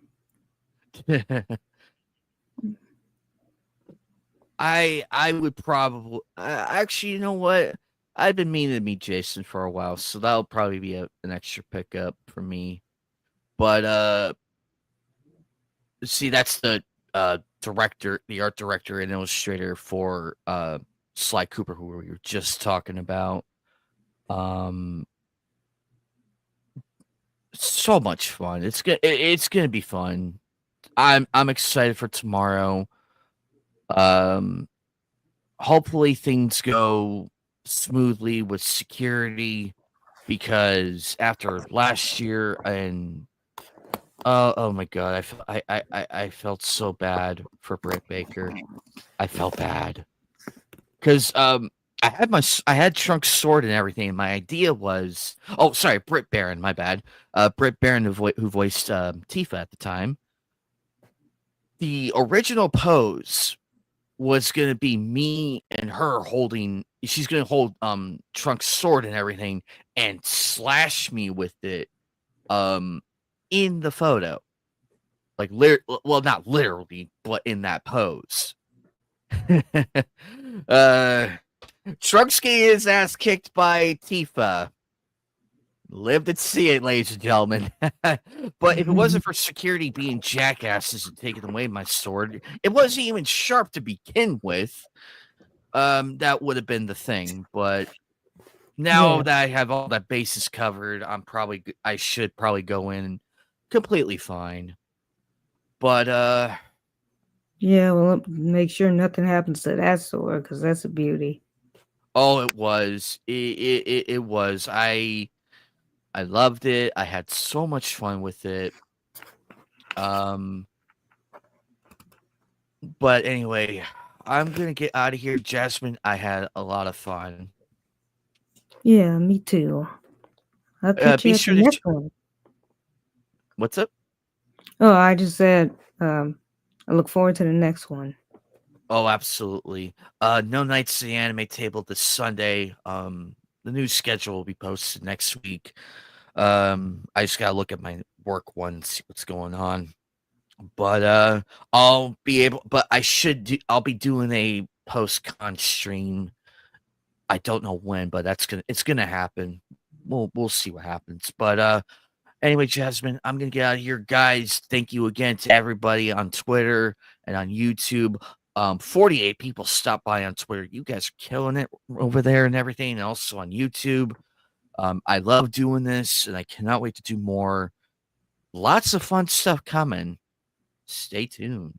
I would probably actually, you know what? I've been meaning to meet Jason for a while, so that'll probably be an extra pickup for me. But see, that's the director, the art director and illustrator for Sly Cooper, who we were just talking about. Um, so much fun. It's gonna be fun. I'm excited for tomorrow. Um, hopefully things go smoothly with security because after last year and oh my god, I felt so bad for Britt Baker. I felt bad because I had Trunk's sword and everything. And my idea was, oh sorry, Britt Baron, my bad. Britt Baron who voiced Tifa at the time. The original pose was gonna be me and her holding. She's gonna hold Trunk's sword and everything and slash me with it in the photo. Like well, not literally, but in that pose. uh Trunks getting his ass kicked by Tifa. Live to see it, ladies and gentlemen. But if it wasn't for security being jackasses and taking away my sword, it wasn't even sharp to begin with. That would have been the thing. But now Yeah, that I have all that bases covered, I should probably go in completely fine. But Yeah, well, make sure nothing happens to that sword because that's a beauty. oh, it was. It was. I loved it. I had so much fun with it. Um, but anyway, I'm gonna get out of here, Jasmine. I had a lot of fun. Yeah, me too. I'll catch Be you at the sure to. next one. What's up? Oh, I just said, I look forward to the next one. Oh, absolutely. No Nights at the Anime Table this Sunday. The new schedule will be posted next week. I just gotta look at my work one, see what's going on. But I'll be able. But I should. I'll be doing a post con stream. I don't know when, but it's gonna happen. We'll see what happens. But anyway, Jasmine, I'm gonna get out of here, guys. Thank you again to everybody on Twitter and on YouTube. 48 people stopped by on Twitter. You guys are killing it over there and everything, and also on YouTube. I love doing this, and I cannot wait to do more. Lots of fun stuff coming. Stay tuned.